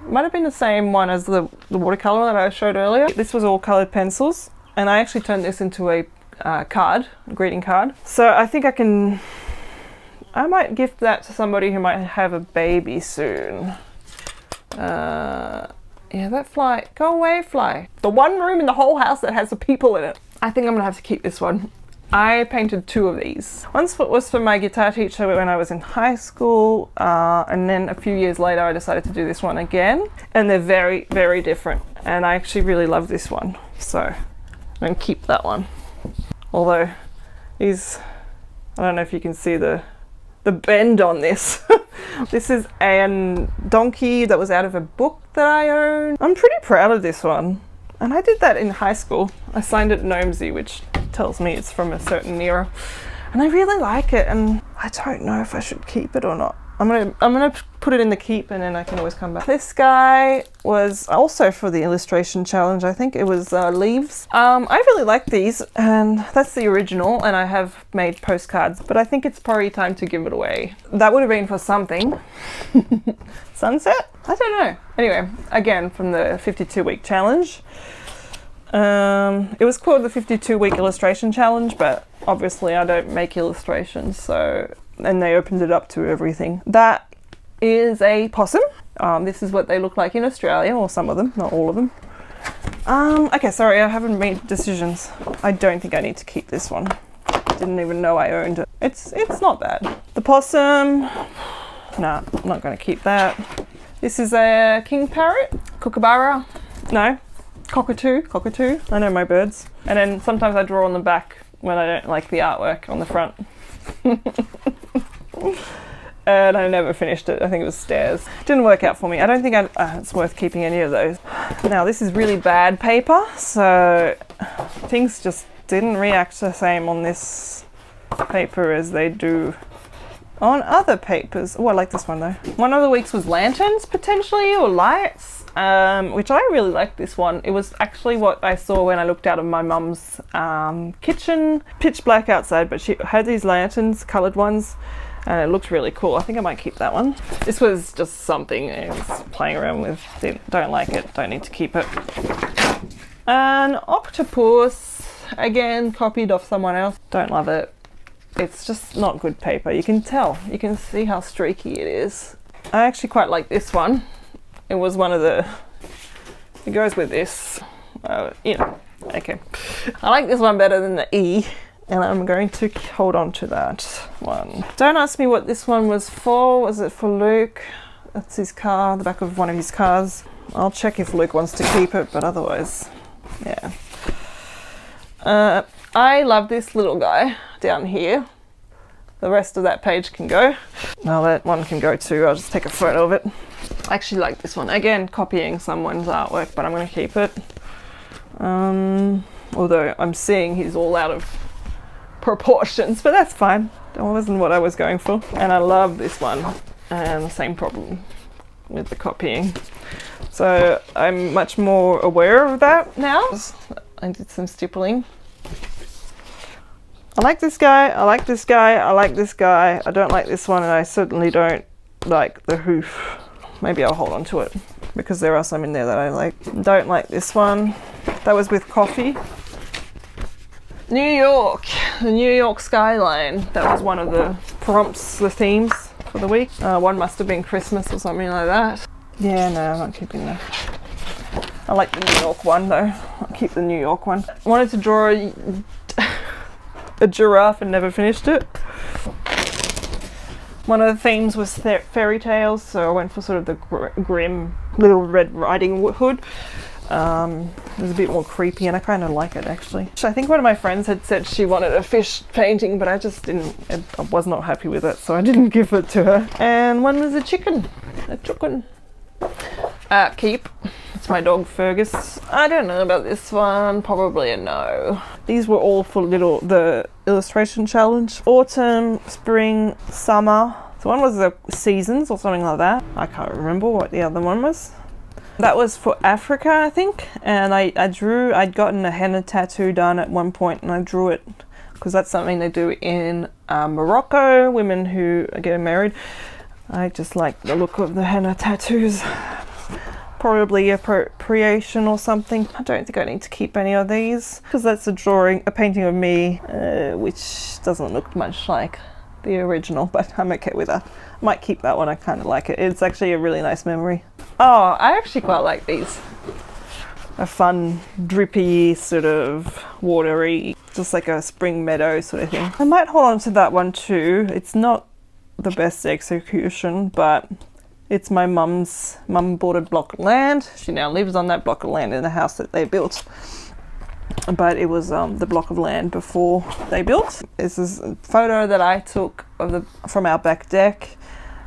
It might have been the same one as the watercolor that I showed earlier. This was all colored pencils, and I actually turned this into a greeting card. So I think I might gift that to somebody who might have a baby soon. Yeah, that fly, go away fly. The one room in the whole house that has the people in it. I think I'm gonna have to keep this one. I painted 2 of these. One was for my guitar teacher when I was in high school, and then a few years later I decided to do this one again, and they're very, very different, and I actually really love this one, so I'm gonna keep that one. Although these, I don't know if you can see the bend on this. This is a donkey that was out of a book that I own. I'm pretty proud of this one. And I did that in high school. I signed it Gnomesy, which tells me it's from a certain era. And I really like it, and I don't know if I should keep it or not. I'm gonna put it in the keep, and then I can always come back. This guy was also for the illustration challenge. I think it was leaves. I really like these, and that's the original, and I have made postcards, but I think it's probably time to give it away. That would have been for something. Sunset? I don't know. Anyway, again, from the 52-week challenge. It was called the 52-week illustration challenge, but obviously I don't make illustrations, so, and they opened it up to everything. That is a possum. This is what they look like in Australia, or some of them, not all of them. Okay, sorry, I haven't made decisions. I don't think I need to keep this one. Didn't even know I owned it. It's not bad. The possum, nah, I'm not gonna keep that. This is a king parrot, kookaburra, no, cockatoo, I know my birds. And then sometimes I draw on the back when I don't like the artwork on the front. And I never finished it. I think it was stairs. Didn't work out for me. I don't think it's worth keeping any of those. Now this is really bad paper, so things just didn't react the same on this paper as they do on other papers. Oh, I like this one though. One of the weeks was lanterns potentially, or lights, which I really like this one. It was actually what I saw when I looked out of my mum's kitchen. Pitch black outside, but she had these lanterns, coloured ones, and it looked really cool. I think I might keep that one. This was just something I was playing around with. Don't like it, don't need to keep it. An octopus, again, copied off someone else. Don't love it. It's just not good paper. You can tell. You can see how streaky it is. I actually quite like this one. It was one of the... It goes with this. You know, okay. I like this one better than the E, and I'm going to hold on to that one. Don't ask me what this one was for. Was it for Luke? That's his car, the back of one of his cars. I'll check if Luke wants to keep it, but otherwise, yeah. I love this little guy down here. The rest of that page can go. Now that one can go too. I'll just take a photo of it. I actually like this one. Again, copying someone's artwork, but I'm going to keep it. Although I'm seeing he's all out of proportions, but that's fine. That wasn't what I was going for. And I love this one. And the same problem with the copying. So I'm much more aware of that now. I did some stippling. I like this guy, I like this guy, I like this guy. I don't like this one, and I certainly don't like the hoof. Maybe I'll hold on to it because there are some in there that I like. Don't like this one. That was with coffee. New York, the New York skyline. That was one of the prompts, the themes for the week. One must have been Christmas or something like that. Yeah, no, I'm not keeping that. I like the New York one though. I'll keep the New York one. I wanted to draw a giraffe and never finished it. One of the themes was fairy tales, so I went for sort of the grim Little Red Riding Hood. It was a bit more creepy, and I kind of like it actually. I think one of my friends had said she wanted a fish painting, but I just didn't, I was not happy with it, so I didn't give it to her. And one was a chicken. Keep. It's my dog Fergus. I don't know about this one, probably a no. These were all for the illustration challenge. Autumn, spring, summer. So one was the seasons or something like that. I can't remember what the other one was. That was for Africa, I think. And I'd gotten a henna tattoo done at one point, and I drew it because that's something they do in Morocco, women who are getting married. I just like the look of the henna tattoos. Probably appropriation or something. I don't think I need to keep any of these because that's a painting of me, which doesn't look much like the original, but I'm okay with that. I might keep that one. I kind of like it. It's actually a really nice memory. Oh, I actually quite like these. A fun, drippy, sort of watery, just like a spring meadow sort of thing. I might hold on to that one too. It's not the best execution, but it's my mum bought a block of land. She now lives on that block of land in the house that they built. But it was the block of land before they built. This is a photo that I took of from our back deck,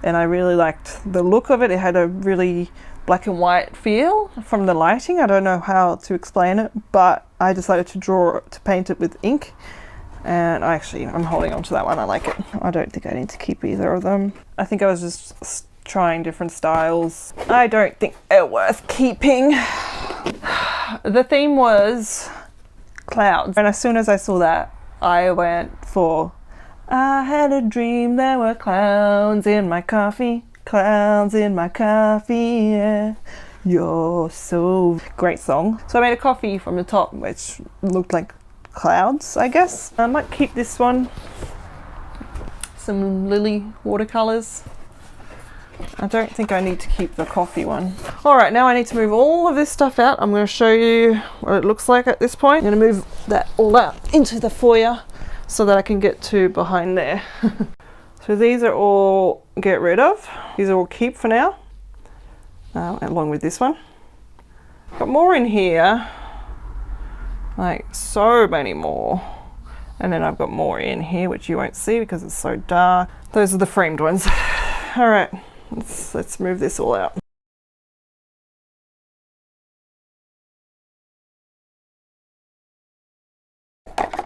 and I really liked the look of it. It had a really black and white feel from the lighting. I don't know how to explain it, but I decided to paint it with ink. And I'm holding on to that one. I like it. I don't think I need to keep either of them. I think I was just trying different styles. I don't think they're worth keeping. The theme was clouds. And as soon as I saw that, I went for, I had a dream there were clouds in my coffee. Clouds in my coffee, yeah. You're so... Great song. So I made a coffee from the top, which looked like clouds, I guess. I might keep this one. Some lily watercolors. I don't think I need to keep the coffee one. All right, now I need to move all of this stuff out. I'm going to show you what it looks like at this point. I'm going to move that all out into the foyer so that I can get to behind there. So these are all get rid of. These are all keep for now, along with this one. Got more in here, like so many more. And then I've got more in here, which you won't see because it's so dark. Those are the framed ones. All right, let's move this all out.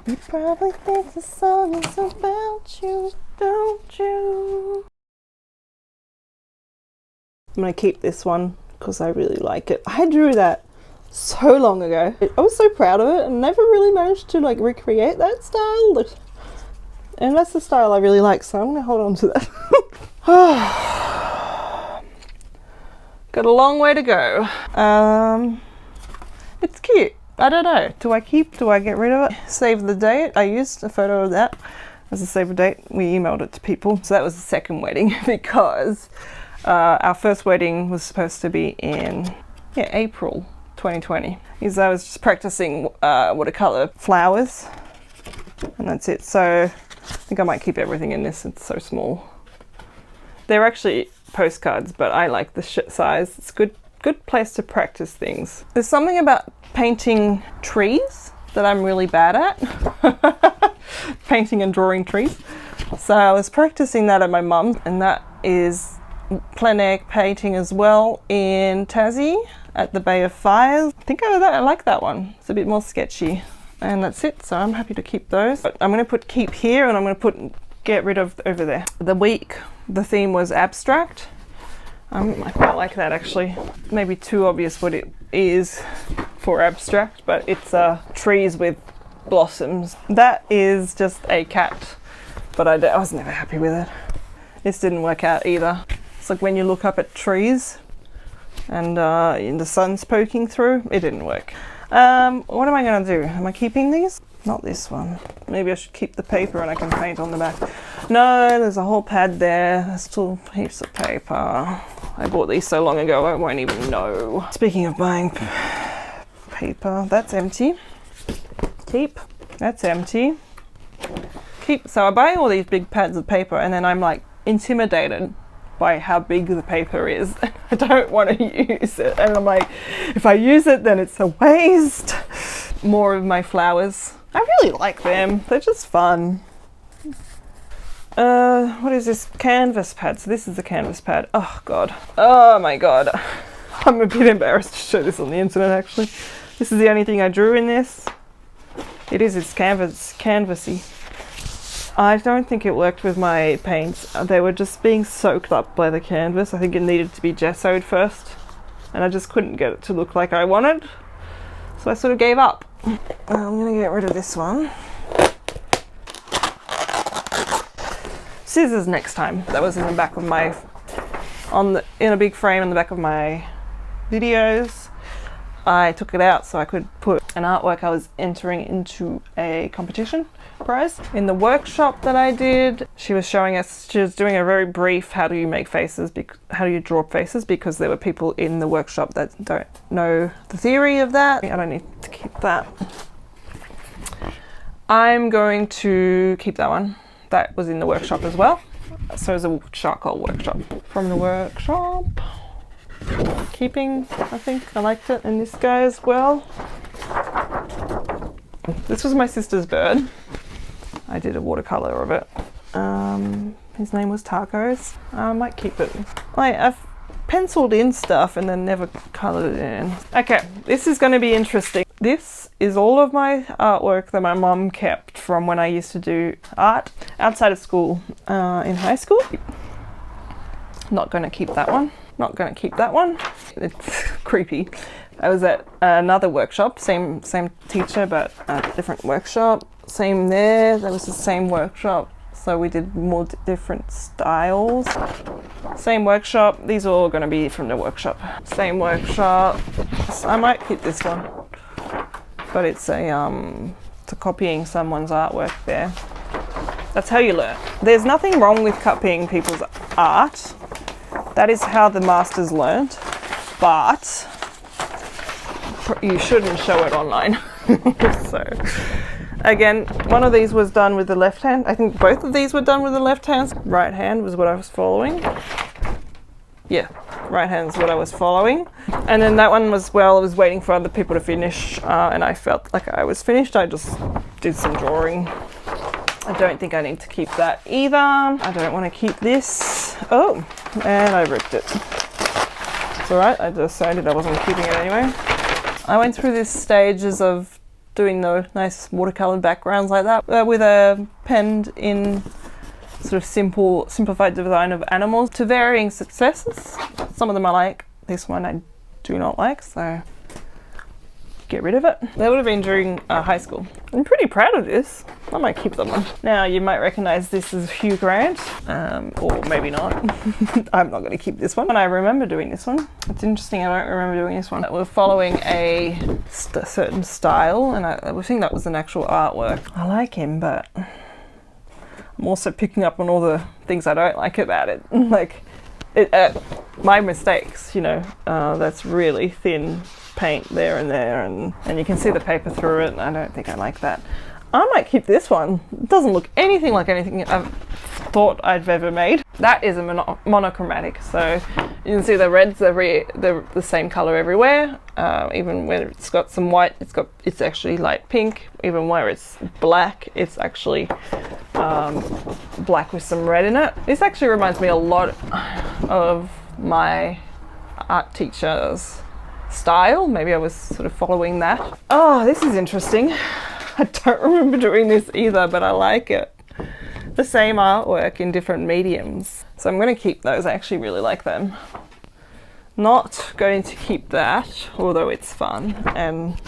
You probably think the song is about you, don't you? I'm gonna keep this one because I really like it. I drew that so long ago. I was so proud of it and never really managed to like recreate that style. And that's the style I really like, so I'm gonna hold on to that. Got a long way to go. It's cute. I don't know. Do I keep? Do I get rid of it? Save the date. I used a photo of that as a save the date. We emailed it to people. So that was the second wedding because our first wedding was supposed to be in April 2020. Because I was just practicing watercolor flowers, and that's it. So I think I might keep everything in this. It's so small. They're actually postcards, but I like the size. It's good place to practice things. There's something about painting trees that I'm really bad at. Painting and drawing trees. So I was practicing that at my mum, and that is plein air painting as well in Tassie at the Bay of Fires. I think I like that one. It's a bit more sketchy. And that's it, so I'm happy to keep those. But I'm gonna put keep here and I'm gonna put get rid of over there. The theme was abstract. I quite like that actually. Maybe too obvious what it is for abstract, but it's trees with blossoms. That is just a cat, but I was never happy with it. This didn't work out either. It's like when you look up at trees and the sun's poking through, it didn't work. What am I gonna do? Am I keeping these? Not this one. Maybe I should keep the paper and I can paint on the back. No, there's a whole pad there. There's still heaps of paper. I bought these so long ago, I won't even know. Speaking of buying paper, that's empty. Keep. That's empty. Keep. So I buy all these big pads of paper and then I'm like intimidated by how big the paper is. I don't want to use it. And I'm like, if I use it, then it's a waste. More of my flowers. I really like them. They're just fun. What is this? Canvas pad. So this is the canvas pad. Oh God. Oh my God. I'm a bit embarrassed to show this on the internet actually. This is the only thing I drew in this. It's canvassy. I don't think it worked with my paints. They were just being soaked up by the canvas. I think it needed to be gessoed first. And I just couldn't get it to look like I wanted. So I sort of gave up. I'm gonna get rid of this one. Scissors next time. That was in the back of my, in a big frame in the back of my videos. I took it out so I could put an artwork I was entering into a competition prize. In the workshop that I did, she was showing us, she was doing a very brief how do you make faces, how do you draw faces, because there were people in the workshop that don't know the theory of that. I don't need to keep that. I'm going to keep that one. That was in the workshop as well. So is a charcoal workshop. From the workshop. Keeping, I think I liked it, and this guy as well. This was my sister's bird. I did a watercolor of it. His name was Tacos. I might keep it. I've penciled in stuff and then never coloured it in. Okay, this is going to be interesting. This is all of my artwork that my mum kept from when I used to do art outside of school in high school. Not going to keep that one. Not going to keep that one. It's creepy. I was at another workshop, same teacher, but a different workshop. Same there. That was the same workshop. So we did more different styles. Same workshop. These are all going to be from the workshop. Same workshop. So I might keep this one, but it's a copying someone's artwork there. That's how you learn. There's nothing wrong with copying people's art. That is how the masters learned, but you shouldn't show it online. So, again, one of these was done with the left hand. I think both of these were done with the left hand. Right hand was what I was following. Yeah, right hand is what I was following. And then that one was, well, I was waiting for other people to finish, and I felt like I was finished. I just did some drawing. I don't think I need to keep that either. I don't want to keep this. Oh, and I ripped it. It's alright, I decided I wasn't keeping it anyway. I went through these stages of doing the nice watercolour backgrounds like that with a penned in sort of simplified design of animals to varying successes. Some of them I like, this one I do not like, so get rid of it. That would have been during high school. I'm pretty proud of this. I might keep them on. Now you might recognise this as Hugh Grant, or maybe not. I'm not going to keep this one. And I remember doing this one. It's interesting, I don't remember doing this one. We're following a certain style, and I think that was an actual artwork. I like him, but I'm also picking up on all the things I don't like about it. Like, my mistakes, you know, that's really thin paint there, and you can see the paper through it, and I don't think I like that. I might keep this one. It doesn't look anything like anything I've thought I've ever made. That is a monochromatic, so you can see the reds are the same color everywhere. Even when it's got some white, it's actually light pink. Even where it's black, it's actually black with some red in it. This actually reminds me a lot of my art teacher's style. Maybe I was sort of following that. Oh, this is interesting. I don't remember doing this either, but I like it. The same artwork in different mediums. So I'm going to keep those. I actually really like them. Not going to keep that, although it's fun. And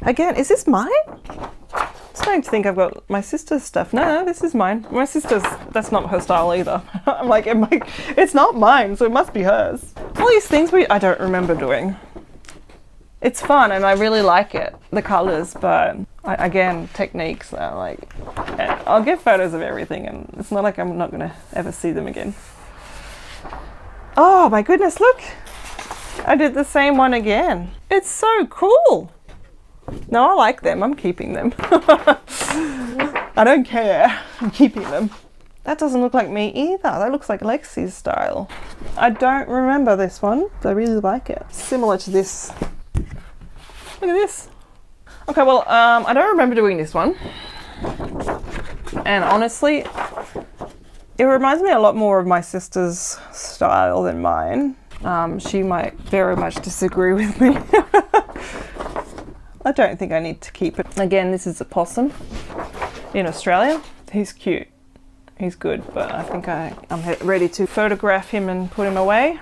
again, is this mine? I'm starting to think I've got my sister's stuff. No, this is mine. My sister's, that's not her style either. I'm like, it's not mine, so it must be hers. All these things I don't remember doing. It's fun and I really like it, the colours, but again, techniques are like, I'll get photos of everything and it's not like I'm not going to ever see them again. Oh my goodness, look! I did the same one again. It's so cool! No, I like them, I'm keeping them. I don't care, I'm keeping them. That doesn't look like me either, that looks like Lexi's style. I don't remember this one, but I really like it. Similar to this. Look at this. Okay, well, I don't remember doing this one. And honestly, it reminds me a lot more of my sister's style than mine. She might very much disagree with me. I don't think I need to keep it. Again, this is a possum in Australia. He's cute. He's good, but I think I'm ready to photograph him and put him away.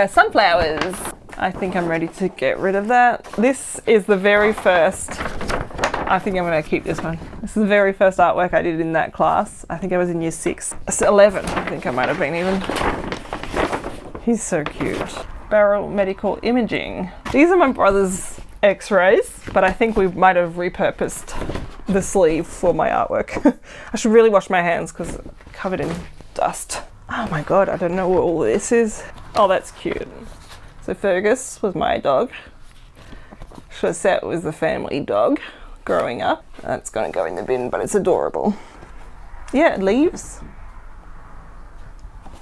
Sunflowers. I think I'm ready to get rid of that. This is the very first, I think I'm going to keep this one. This is the very first artwork I did in that class. I think I was in year 6. 11, I think I might have been even. He's so cute. Barrel Medical Imaging. These are my brother's x-rays, but I think we might have repurposed the sleeve for my artwork. I should really wash my hands because it's covered in dust. Oh my god, I don't know what all this is. Oh, that's cute. So Fergus was my dog. Chaussette was the family dog growing up. That's going to go in the bin, but it's adorable. Yeah, leaves.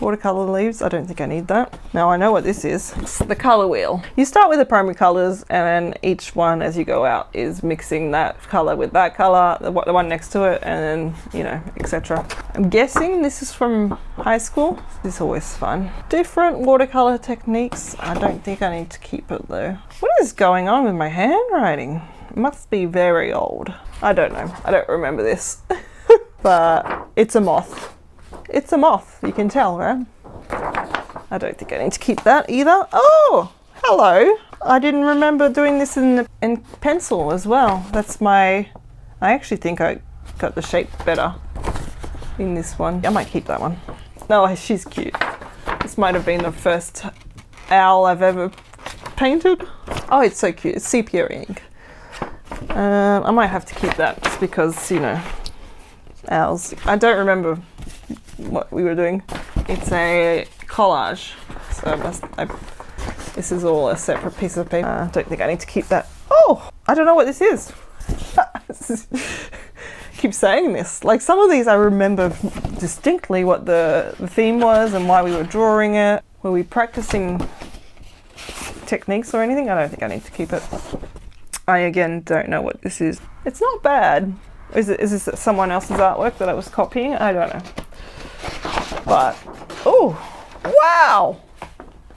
watercolor leaves. I don't think I need that. Now I know what this is. It's the color wheel. You start with the primary colors, and then each one as you go out is mixing that color with that color, the one next to it, and then, you know, etc. I'm guessing this is from high school. This is always fun. Different watercolor techniques. I don't think I need to keep it though. What is going on with my handwriting? It must be very old. I don't know. I don't remember this. But it's a moth. It's a moth, you can tell, right? I don't think I need to keep that either. Oh, hello. I didn't remember doing this in pencil as well. That's my... I actually think I got the shape better in this one. I might keep that one. No, she's cute. This might have been the first owl I've ever painted. Oh, it's so cute. It's sepia ink. I might have to keep that just because, you know, owls. I don't remember what we were doing. It's a collage, so this is all a separate piece of paper. I don't think I need to keep that. Oh, I don't know what this is. Keep saying this. Like, some of these I remember distinctly what the theme was and why we were drawing it. Were we practicing techniques or anything? I don't think I need to keep it. I again don't know what this is. It's not bad. Is this someone else's artwork that I was copying? I don't know. But, oh, wow!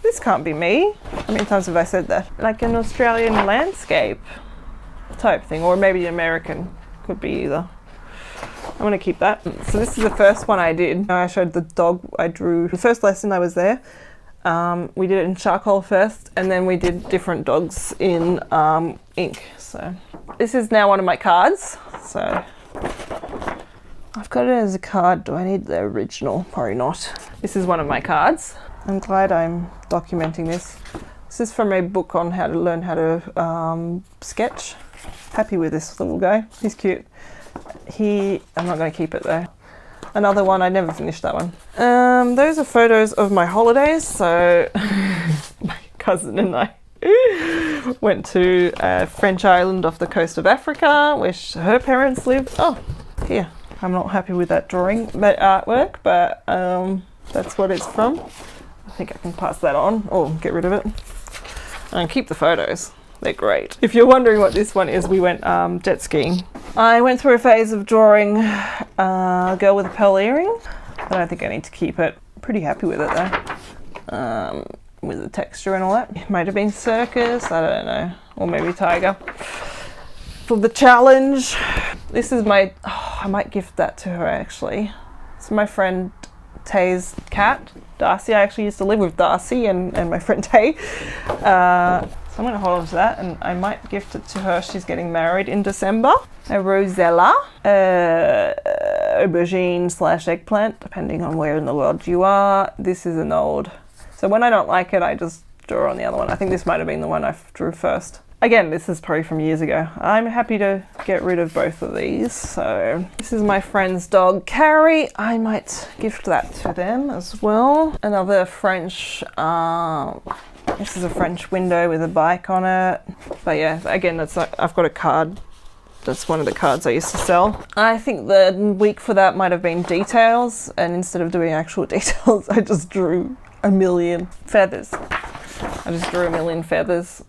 This can't be me. How many times have I said that? Like an Australian landscape type thing, or maybe American. Could be either. I'm gonna keep that. So this is the first one I did. I showed the dog I drew. The first lesson I was there. We did it in charcoal first, and then we did different dogs in ink. So this is now one of my cards. So I've got it as a card. Do I need the original? Probably not. This is one of my cards. I'm glad I'm documenting this. This is from a book on how to learn how to sketch. Happy with this little guy. He's cute. I'm not going to keep it though. Another one, I never finished that one. Those are photos of my holidays. So my cousin and I went to a French island off the coast of Africa where her parents lived. Oh, here. I'm not happy with that drawing, but artwork, but that's what it's from. I think I can pass that on or get rid of it and keep the photos. They're great. If you're wondering what this one is, we went jet skiing. I went through a phase of drawing a girl with a pearl earring. I don't think I need to keep it. Pretty happy with it though. With the texture and all that. It might have been circus, I don't know. Or maybe tiger. For the challenge. This is my, I might gift that to her actually. It's my friend Tay's cat, Darcy. I actually used to live with Darcy and my friend Tay. So I'm going to hold on to that, and I might gift it to her. She's getting married in December. A rosella, aubergine / eggplant, depending on where in the world you are. This is an old. So when I don't like it, I just draw on the other one. I think this might have been the one I drew first. Again, this is probably from years ago. I'm happy to get rid of both of these. So this is my friend's dog, Carrie. I might gift that to them as well. Another French, this is a French window with a bike on it. But yeah, again, that's I've got a card. That's one of the cards I used to sell. I think the week for that might have been details, and instead of doing actual details, I just drew a million feathers. I just drew a million feathers.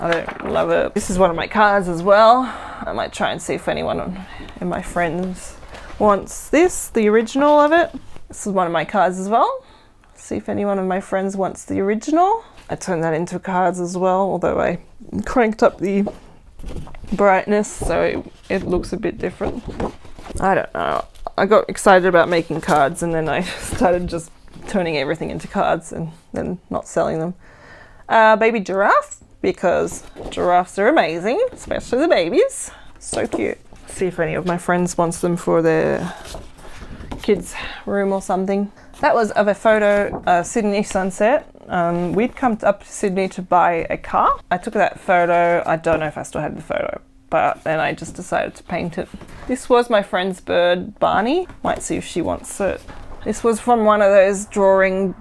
I don't love it. This is one of my cards as well. I might try and see if anyone in my friends wants this, the original of it. This is one of my cards as well. See if anyone of my friends wants the original. I turned that into cards as well, although I cranked up the brightness so it looks a bit different. I don't know. I got excited about making cards and then I started just turning everything into cards and then not selling them. Baby giraffe, because giraffes are amazing, especially the babies. So cute. See if any of my friends wants them for their kids' room or something. That was of a photo of Sydney sunset. We'd come up to Sydney to buy a car. I took that photo. I don't know if I still had the photo, but then I just decided to paint it. This was my friend's bird, Barney. Might see if she wants it. This was from one of those learn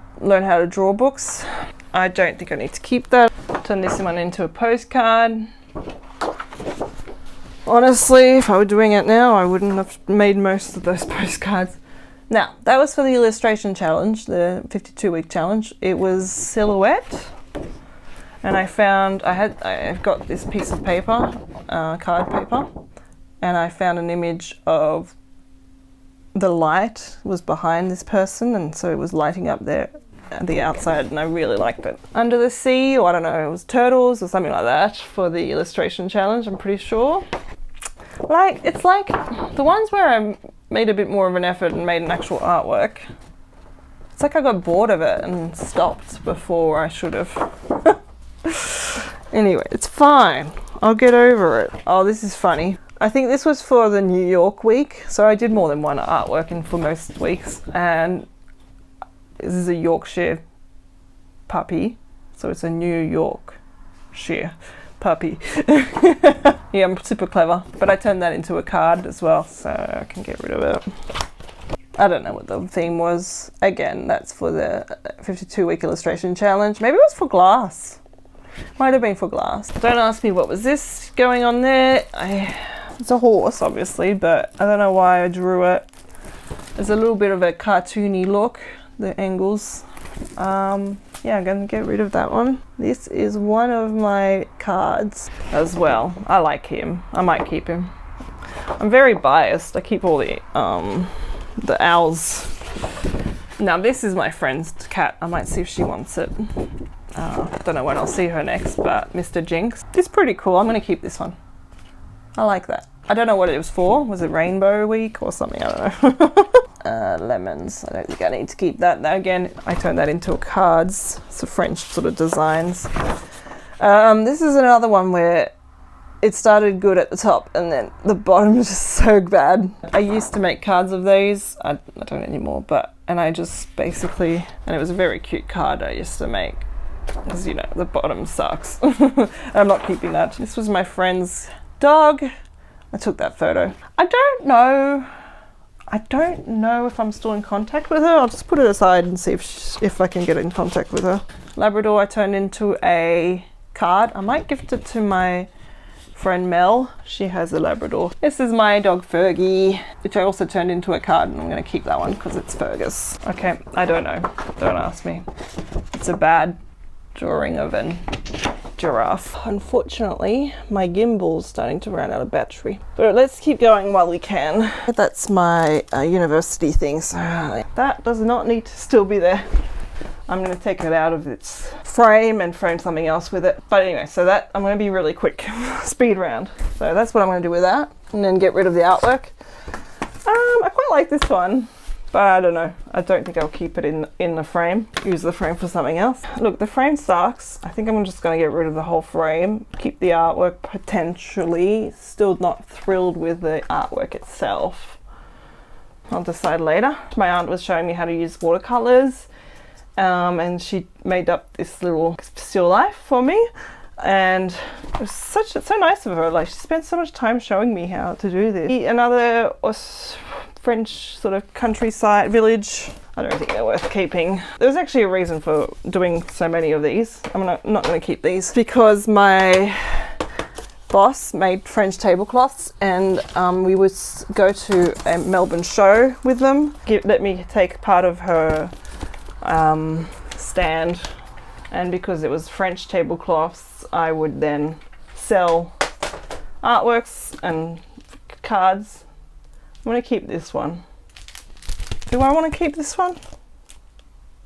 how to draw books. I don't think I need to keep that. Turn this one into a postcard. Honestly, if I were doing it now, I wouldn't have made most of those postcards. Now, that was for the illustration challenge, the 52-week challenge. It was silhouette. And I've got this piece of paper, card paper, and I found an image of the light was behind this person, and so it was lighting up there at the outside, and I really liked it. Under the sea, or I don't know, it was turtles or something like that for the illustration challenge, I'm pretty sure. Like, it's like the ones where I made a bit more of an effort and made an actual artwork. It's like I got bored of it and stopped before I should have. Anyway, it's fine. I'll get over it. Oh, this is funny. I think this was for the New York week. So I did more than one artwork for most weeks. And this is a Yorkshire puppy. So it's a New Yorkshire puppy. Yeah, I'm super clever. But I turned that into a card as well, so I can get rid of it. I don't know what the theme was. Again, that's for the 52-week illustration challenge. Maybe it was for glass. Might have been for glass. Don't ask me what was this going on there. It's a horse, obviously, but I don't know why I drew it. There's a little bit of a cartoony look, the angles. Yeah, I'm going to get rid of that one. This is one of my cards as well. I like him. I might keep him. I'm very biased. I keep all the owls. Now this is my friend's cat. I might see if she wants it. Don't know when I'll see her next, but Mr. Jinx. It's pretty cool. I'm going to keep this one. I like that. I don't know what it was for. Was it Rainbow Week or something? I don't know. Lemons. I don't think I need to keep that. Now again, I turned that into cards. It's a French sort of designs. This is another one where it started good at the top and then the bottom is just so bad. I used to make cards of these. I don't anymore, and I just basically, and it was a very cute card I used to make. Because, you know, the bottom sucks. I'm not keeping that. This was my friend's dog. I took that photo. I don't know if I'm still in contact with her. I'll just put it aside and see if I can get in contact with her. Labrador I turned into a card. I might gift it to my friend Mel. She has a Labrador. This is my dog Fergie, which I also turned into a card, and I'm going to keep that one because it's Fergus. Okay, I don't know. Don't ask me. It's a bad drawing of a giraffe. Unfortunately, my gimbal's starting to run out of battery. But let's keep going while we can. That's my university thing, so that does not need to still be there. I'm going to take it out of its frame and frame something else with it. But anyway, so that, I'm going to be really quick. Speed round. So that's what I'm going to do with that. And then get rid of the artwork. I quite like this one. But I don't know. I don't think I'll keep it in the frame. Use the frame for something else. Look, the frame sucks. I think I'm just going to get rid of the whole frame. Keep the artwork potentially. Still not thrilled with the artwork itself. I'll decide later. My aunt was showing me how to use watercolors. And she made up this little still life for me. And it was so nice of her. Like, she spent so much time showing me how to do this. Another French sort of countryside village. I don't think they're worth keeping. There was actually a reason for doing so many of these. I'm not going to keep these because my boss made French tablecloths, and we would go to a Melbourne show with them. Let me take part of her stand, and because it was French tablecloths, I would then sell artworks and cards. I'm going to keep this one. Do I want to keep this one?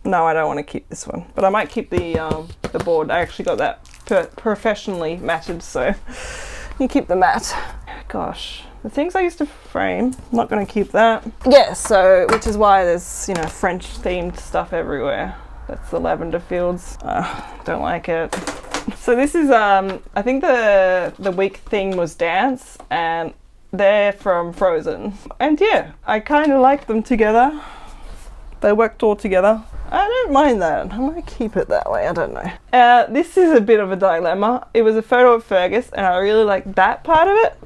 No, I don't want to keep this one, but I might keep the board. I actually got that professionally matted, so you can keep the mat. Gosh, the things I used to frame, I'm not going to keep that. Yeah, so, which is why there's, you know, French themed stuff everywhere. That's the lavender fields. Don't like it. So this is, I think the week thing was dance, and they're from Frozen. And yeah, I kind of like them together. They worked all together. I don't mind that. I might keep it that way, I don't know. This is a bit of a dilemma. It was a photo of Fergus, and I really like that part of it.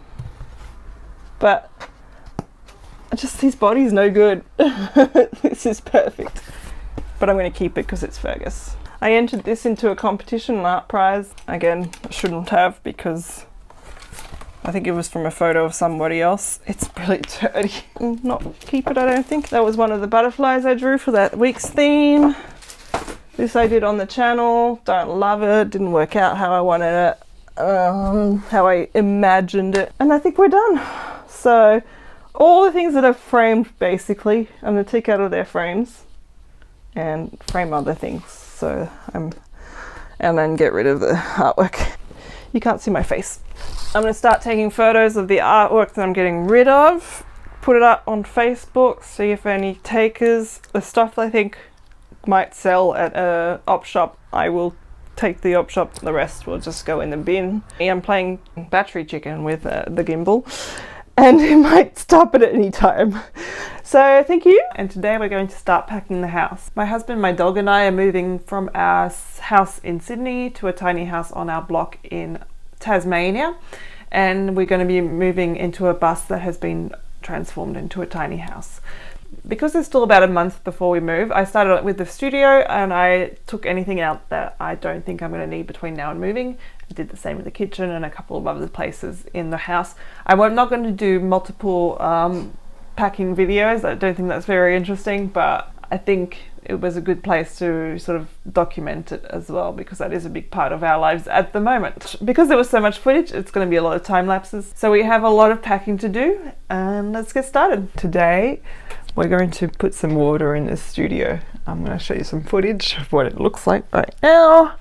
But just his body's no good. This is perfect. But I'm going to keep it because it's Fergus. I entered this into a competition, an art prize. Again, I shouldn't have because I think it was from a photo of somebody else. It's really dirty. Not keep it, I don't think. That was one of the butterflies I drew for that week's theme. This I did on the channel. Don't love it. Didn't work out how I wanted it. How I imagined it. And I think we're done. So all the things that are framed, basically, I'm going to take out of their frames and frame other things. So and then get rid of the artwork. You can't see my face. I'm going to start taking photos of the artwork that I'm getting rid of, put it up on Facebook, see if any takers. The stuff I think might sell at a op shop, I will take the op shop, the rest will just go in the bin. I'm playing battery chicken with the gimbal, and it might stop at any time. So thank you. And today we're going to start packing the house. My husband, my dog and I are moving from our house in Sydney to a tiny house on our block in Tasmania, and we're going to be moving into a bus that has been transformed into a tiny house. Because there's still about a month before we move, I started with the studio and I took anything out that I don't think I'm going to need between now and moving. I did the same with the kitchen and a couple of other places in the house. I'm not going to do multiple packing videos. I don't think that's very interesting, but I think it was a good place to sort of document it as well, because that is a big part of our lives at the moment. Because there was so much footage, it's going to be a lot of time lapses. So we have a lot of packing to do, and let's get started. Today, we're going to put some water in the studio. I'm going to show you some footage of what it looks like right now,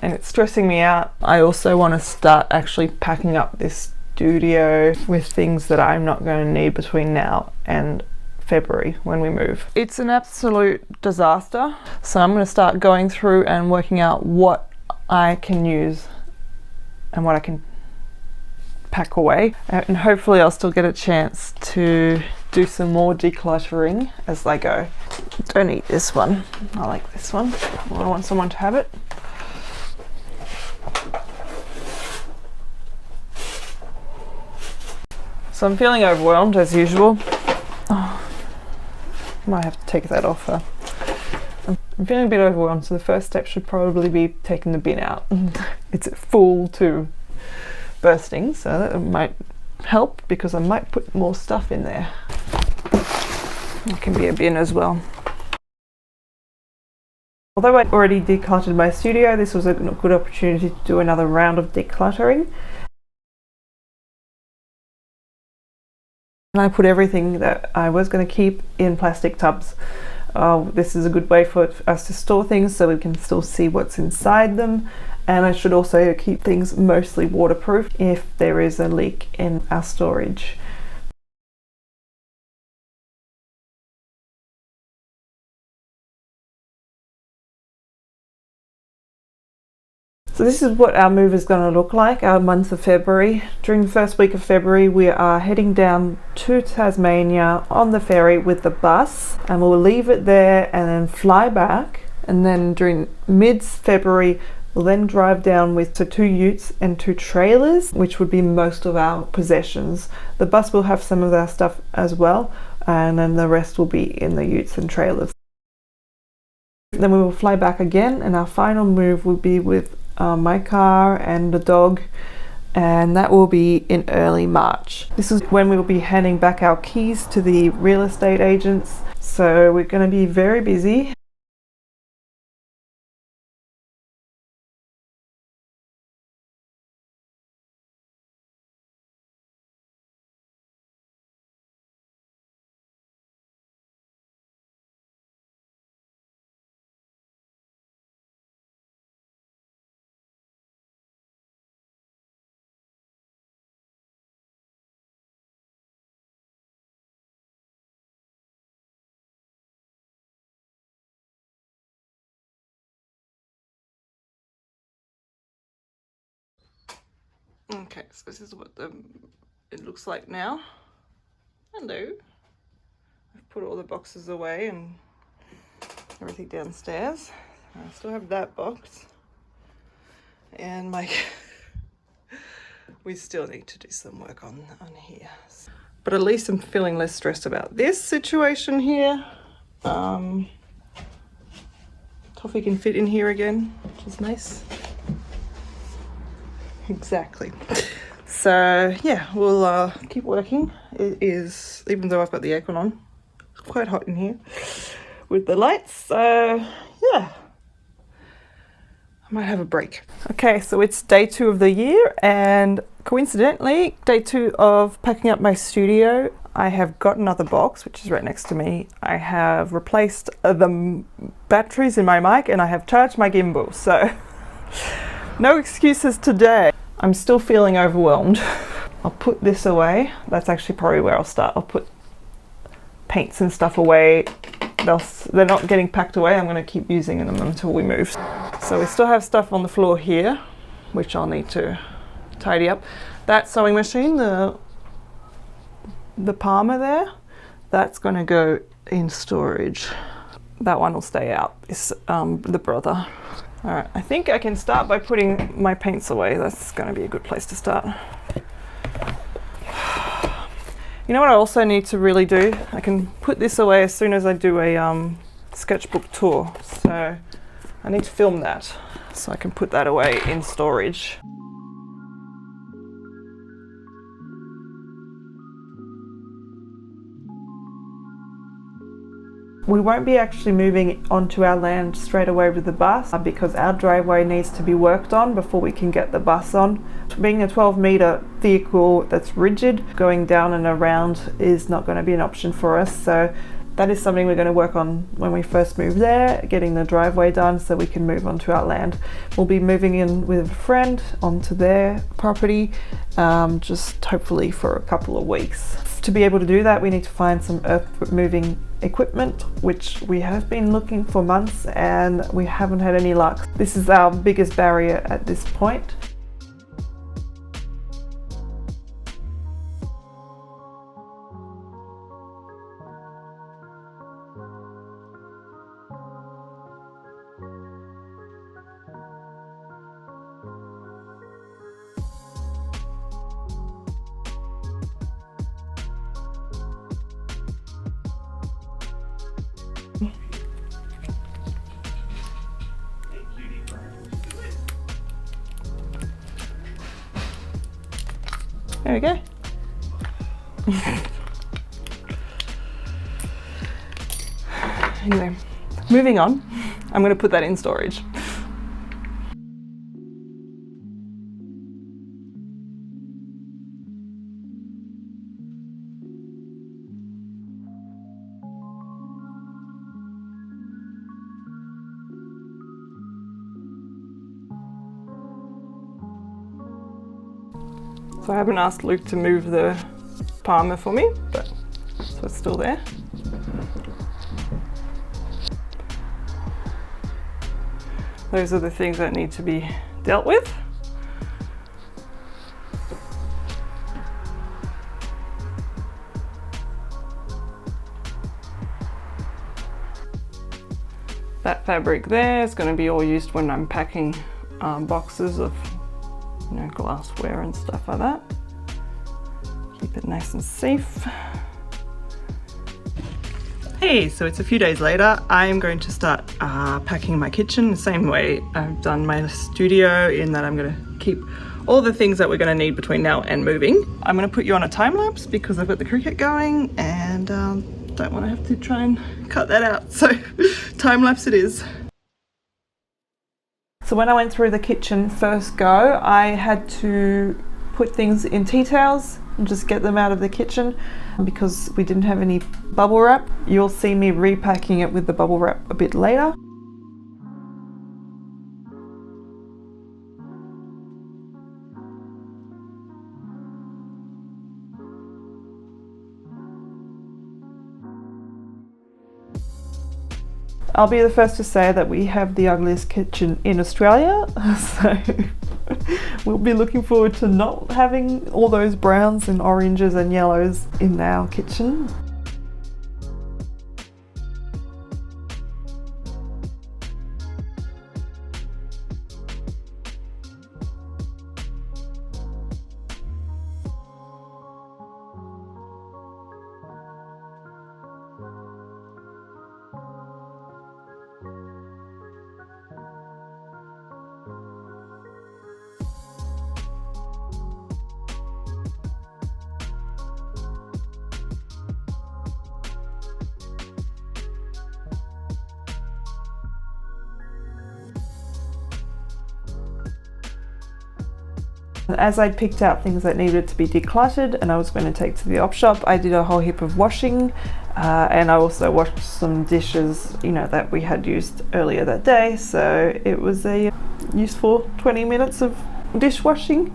and it's stressing me out. I also want to start actually packing up this studio with things that I'm not going to need between now and February when we move. It's an absolute disaster, so I'm going to start going through and working out what I can use and what I can pack away, and hopefully I'll still get a chance to do some more decluttering as I go. Don't eat this one. I like this one. I want someone to have it. So I'm feeling overwhelmed as usual. Might have to take that off her. I'm feeling a bit overwhelmed, so the first step should probably be taking the bin out. It's full to bursting, so that might help because I might put more stuff in there. It can be a bin as well. Although I already decluttered my studio, this was a good opportunity to do another round of decluttering. And I put everything that I was going to keep in plastic tubs. This is a good way for us to store things so we can still see what's inside them. And I should also keep things mostly waterproof if there is a leak in our storage. So this is what our move is going to look like, our month of February. During the first week of February, we are heading down to Tasmania on the ferry with the bus, and we'll leave it there and then fly back. And then during mid-February, we'll then drive down with 2 utes and 2 trailers, which would be most of our possessions. The bus will have some of our stuff as well, and then the rest will be in the utes and trailers. Then we will fly back again, and our final move will be with my car and the dog, and that will be in early March. This is when we will be handing back our keys to the real estate agents, so we're going to be very busy. Okay, so this is what it looks like now. Hello. I've put all the boxes away and everything downstairs. I still have that box. And we still need to do some work on here. But at least I'm feeling less stressed about this situation here. Toffee can fit in here again, which is nice. Exactly. So yeah, we'll keep working. It is, even though I've got the aircon on, it's quite hot in here with the lights. So yeah, I might have a break. Okay, so it's day 2 of the year, and coincidentally, day 2 of packing up my studio. I have got another box, which is right next to me. I have replaced the batteries in my mic, and I have charged my gimbal. So no excuses today. I'm still feeling overwhelmed. I'll put this away. That's actually probably where I'll start. I'll put paints and stuff away. They're not getting packed away. I'm going to keep using them until we move. So we still have stuff on the floor here, which I'll need to tidy up. That sewing machine, the Palmer there, that's going to go in storage. That one will stay out. It's the brother. All right, I think I can start by putting my paints away. That's going to be a good place to start. You know what I also need to really do? I can put this away as soon as I do a sketchbook tour. So I need to film that so I can put that away in storage. We won't be actually moving onto our land straight away with the bus because our driveway needs to be worked on before we can get the bus on. Being a 12-metre vehicle that's rigid, going down and around is not going to be an option for us. So that is something we're going to work on when we first move there, getting the driveway done so we can move onto our land. We'll be moving in with a friend onto their property, just hopefully for a couple of weeks. To be able to do that, we need to find some earth moving equipment, which we have been looking for months and we haven't had any luck. This is our biggest barrier at this point. There we go. Anyway, moving on. I'm going to put that in storage. So I haven't asked Luke to move the Palmer for me, but so it's still there. Those are the things that need to be dealt with. That fabric there is going to be all used when I'm packing boxes of glassware and stuff like that. Keep it nice and safe. Hey, so it's a few days later. I am going to start packing my kitchen the same way I've done my studio, in that I'm going to keep all the things that we're going to need between now and moving. I'm going to put you on a time lapse because I've got the cricket going and don't want to have to try and cut that out. So time lapse it is. So when I went through the kitchen first go, I had to put things in tea towels and just get them out of the kitchen because we didn't have any bubble wrap. You'll see me repacking it with the bubble wrap a bit later. I'll be the first to say that we have the ugliest kitchen in Australia, so we'll be looking forward to not having all those browns and oranges and yellows in our kitchen. As I'd picked out things that needed to be decluttered and I was going to take to the op shop, I did a whole heap of washing, and I also washed some dishes, you know, that we had used earlier that day. So it was a useful 20 minutes of dishwashing.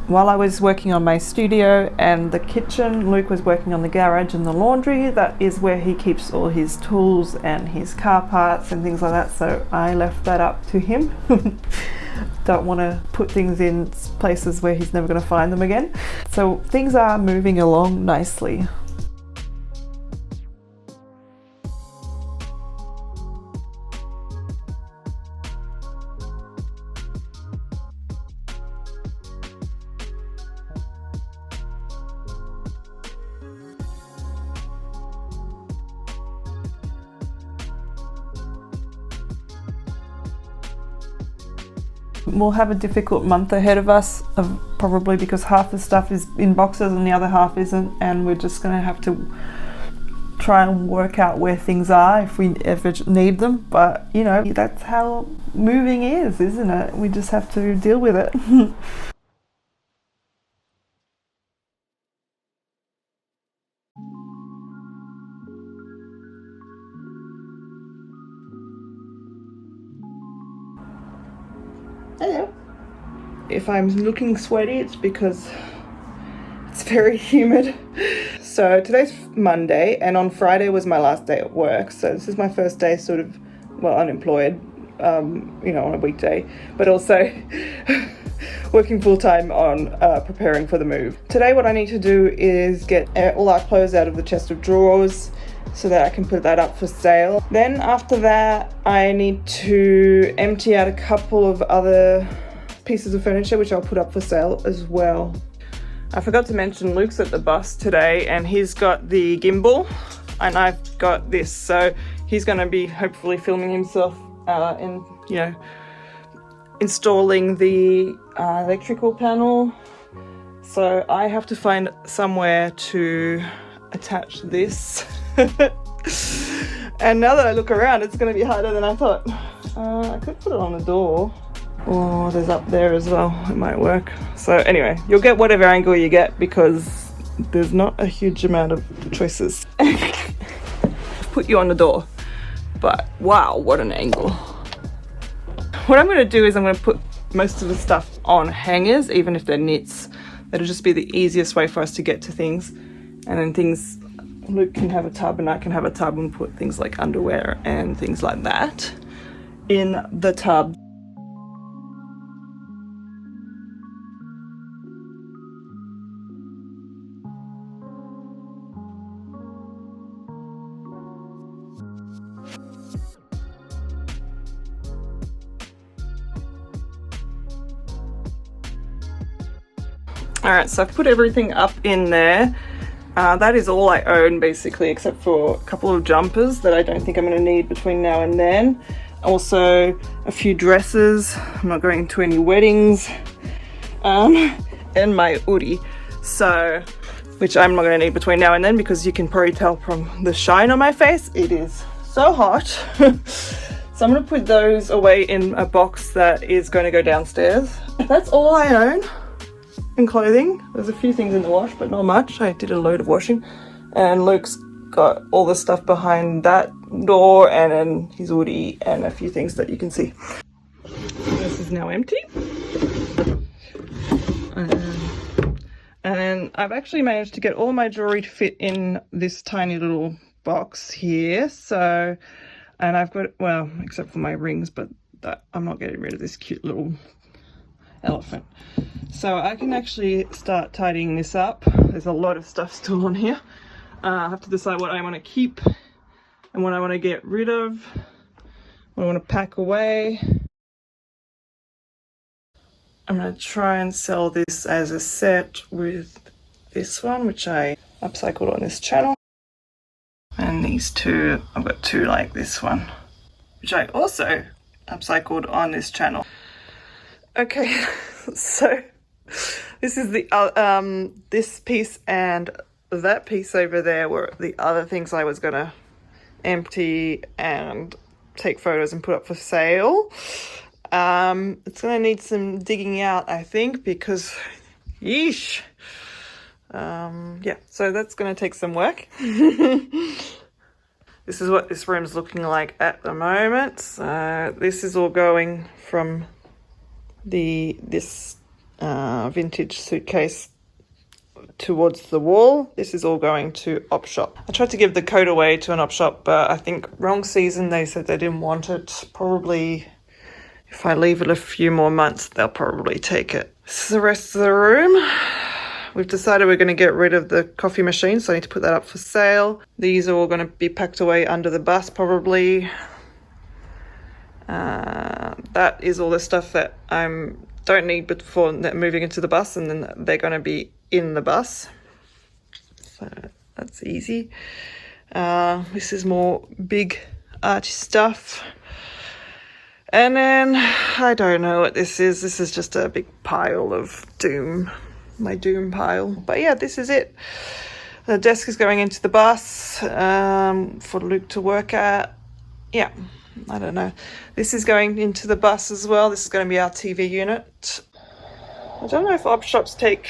While I was working on my studio and the kitchen, Luke was working on the garage and the laundry. That is where he keeps all his tools and his car parts and things like that, so I left that up to him. Don't want to put things in places where he's never going to find them again. So things are moving along nicely. We'll have a difficult month ahead of us, probably because half the stuff is in boxes and the other half isn't, and we're just going to have to try and work out where things are if we ever need them. But you know, that's how moving is, isn't it? We just have to deal with it. Hello. If I'm looking sweaty, it's because it's very humid. So today's Monday, and on Friday was my last day at work. So this is my first day sort of, well, unemployed, you know, on a weekday, but also working full-time on preparing for the move. Today what I need to do is get all our clothes out of the chest of drawers so that I can put that up for sale. Then after that, I need to empty out a couple of other pieces of furniture which I'll put up for sale as well. I forgot to mention Luke's at the bus today, and he's got the gimbal and I've got this, so he's going to be hopefully filming himself and, you know, installing the electrical panel. So I have to find somewhere to attach this. And now that I look around, it's going to be harder than I thought. I could put it on the door. Oh, there's up there as well. It might work. So anyway, you'll get whatever angle you get because there's not a huge amount of choices. Put you on the door. But wow, what an angle. What I'm going to do is I'm going to put most of the stuff on hangers, even if they're knits. That'll just be the easiest way for us to get to things. And then things, Luke can have a tub and I can have a tub and put things like underwear and things like that in the tub. Alright, so I've put everything up in there. That is all I own basically, except for a couple of jumpers that I don't think I'm going to need between now and then. Also a few dresses, I'm not going to any weddings, and my hoodie, so, which I'm not going to need between now and then because you can probably tell from the shine on my face, it is so hot. So I'm going to put those away in a box that is going to go downstairs. That's all I own in clothing. There's a few things in the wash, but not much. I did a load of washing, and Luke's got all the stuff behind that door and then his hoodie and a few things that you can see. This is now empty. And then I've actually managed to get all my jewelry to fit in this tiny little box here. So, and I've got, well, except for my rings, but that I'm not getting rid of this cute little elephant. So I can actually start tidying this up. There's a lot of stuff still on here. I have to decide what I want to keep and what I want to get rid of, what I want to pack away. I'm going to try and sell this as a set with this one, which I upcycled on this channel. And these two, I've got two like this one, which I also upcycled on this channel. Okay, so this is the this piece and that piece over there were the other things I was gonna empty and take photos and put up for sale. It's gonna need some digging out, I think, because yeesh. Yeah, so that's gonna take some work. This is what this room's looking like at the moment. So this is all going from this vintage suitcase towards the wall. This is all going to op shop. I tried to give the coat away to an op shop, but I think wrong season. They said they didn't want it. Probably if I leave it a few more months, they'll probably take it. This is the rest of the room. We've decided we're going to get rid of the coffee machine, so I need to put that up for sale. These are all going to be packed away under the bus probably. That is all the stuff that I don't need before moving into the bus, and then they're going to be in the bus. So that's easy. This is more big arty stuff. And then I don't know what this is. This is just a big pile of doom. My doom pile. But yeah, this is it. The desk is going into the bus for Luke to work at. Yeah, I don't know. This is going into the bus as well. This is going to be our TV unit. I don't know if op shops take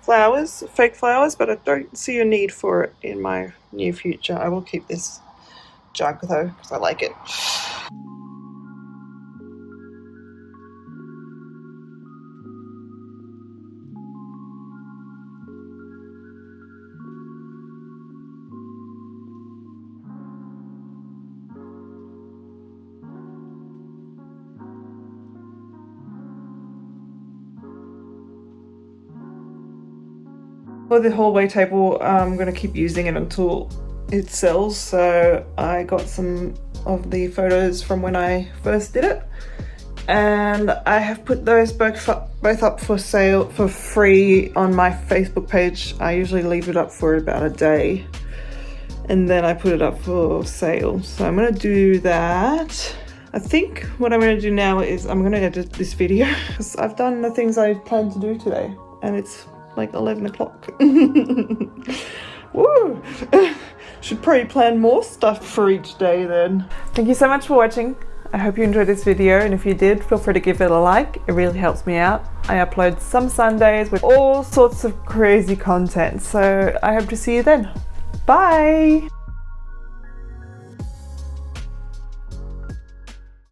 flowers, fake flowers, but I don't see a need for it in my near future. I will keep this jug though, because I like it. For the hallway table, I'm going to keep using it until it sells. So I got some of the photos from when I first did it, and I have put those both up for sale for free on my Facebook page. I usually leave it up for about a day and then I put it up for sale. So I'm going to do that. I think what I'm going to do now is I'm going to edit this video because I've done the things I planned to do today and it's like 11 o'clock. Woo! Should probably plan more stuff for each day then. Thank you so much for watching. I hope you enjoyed this video, and if you did, feel free to give it a like. It really helps me out. I upload some Sundays with all sorts of crazy content, so I hope to see you then. Bye!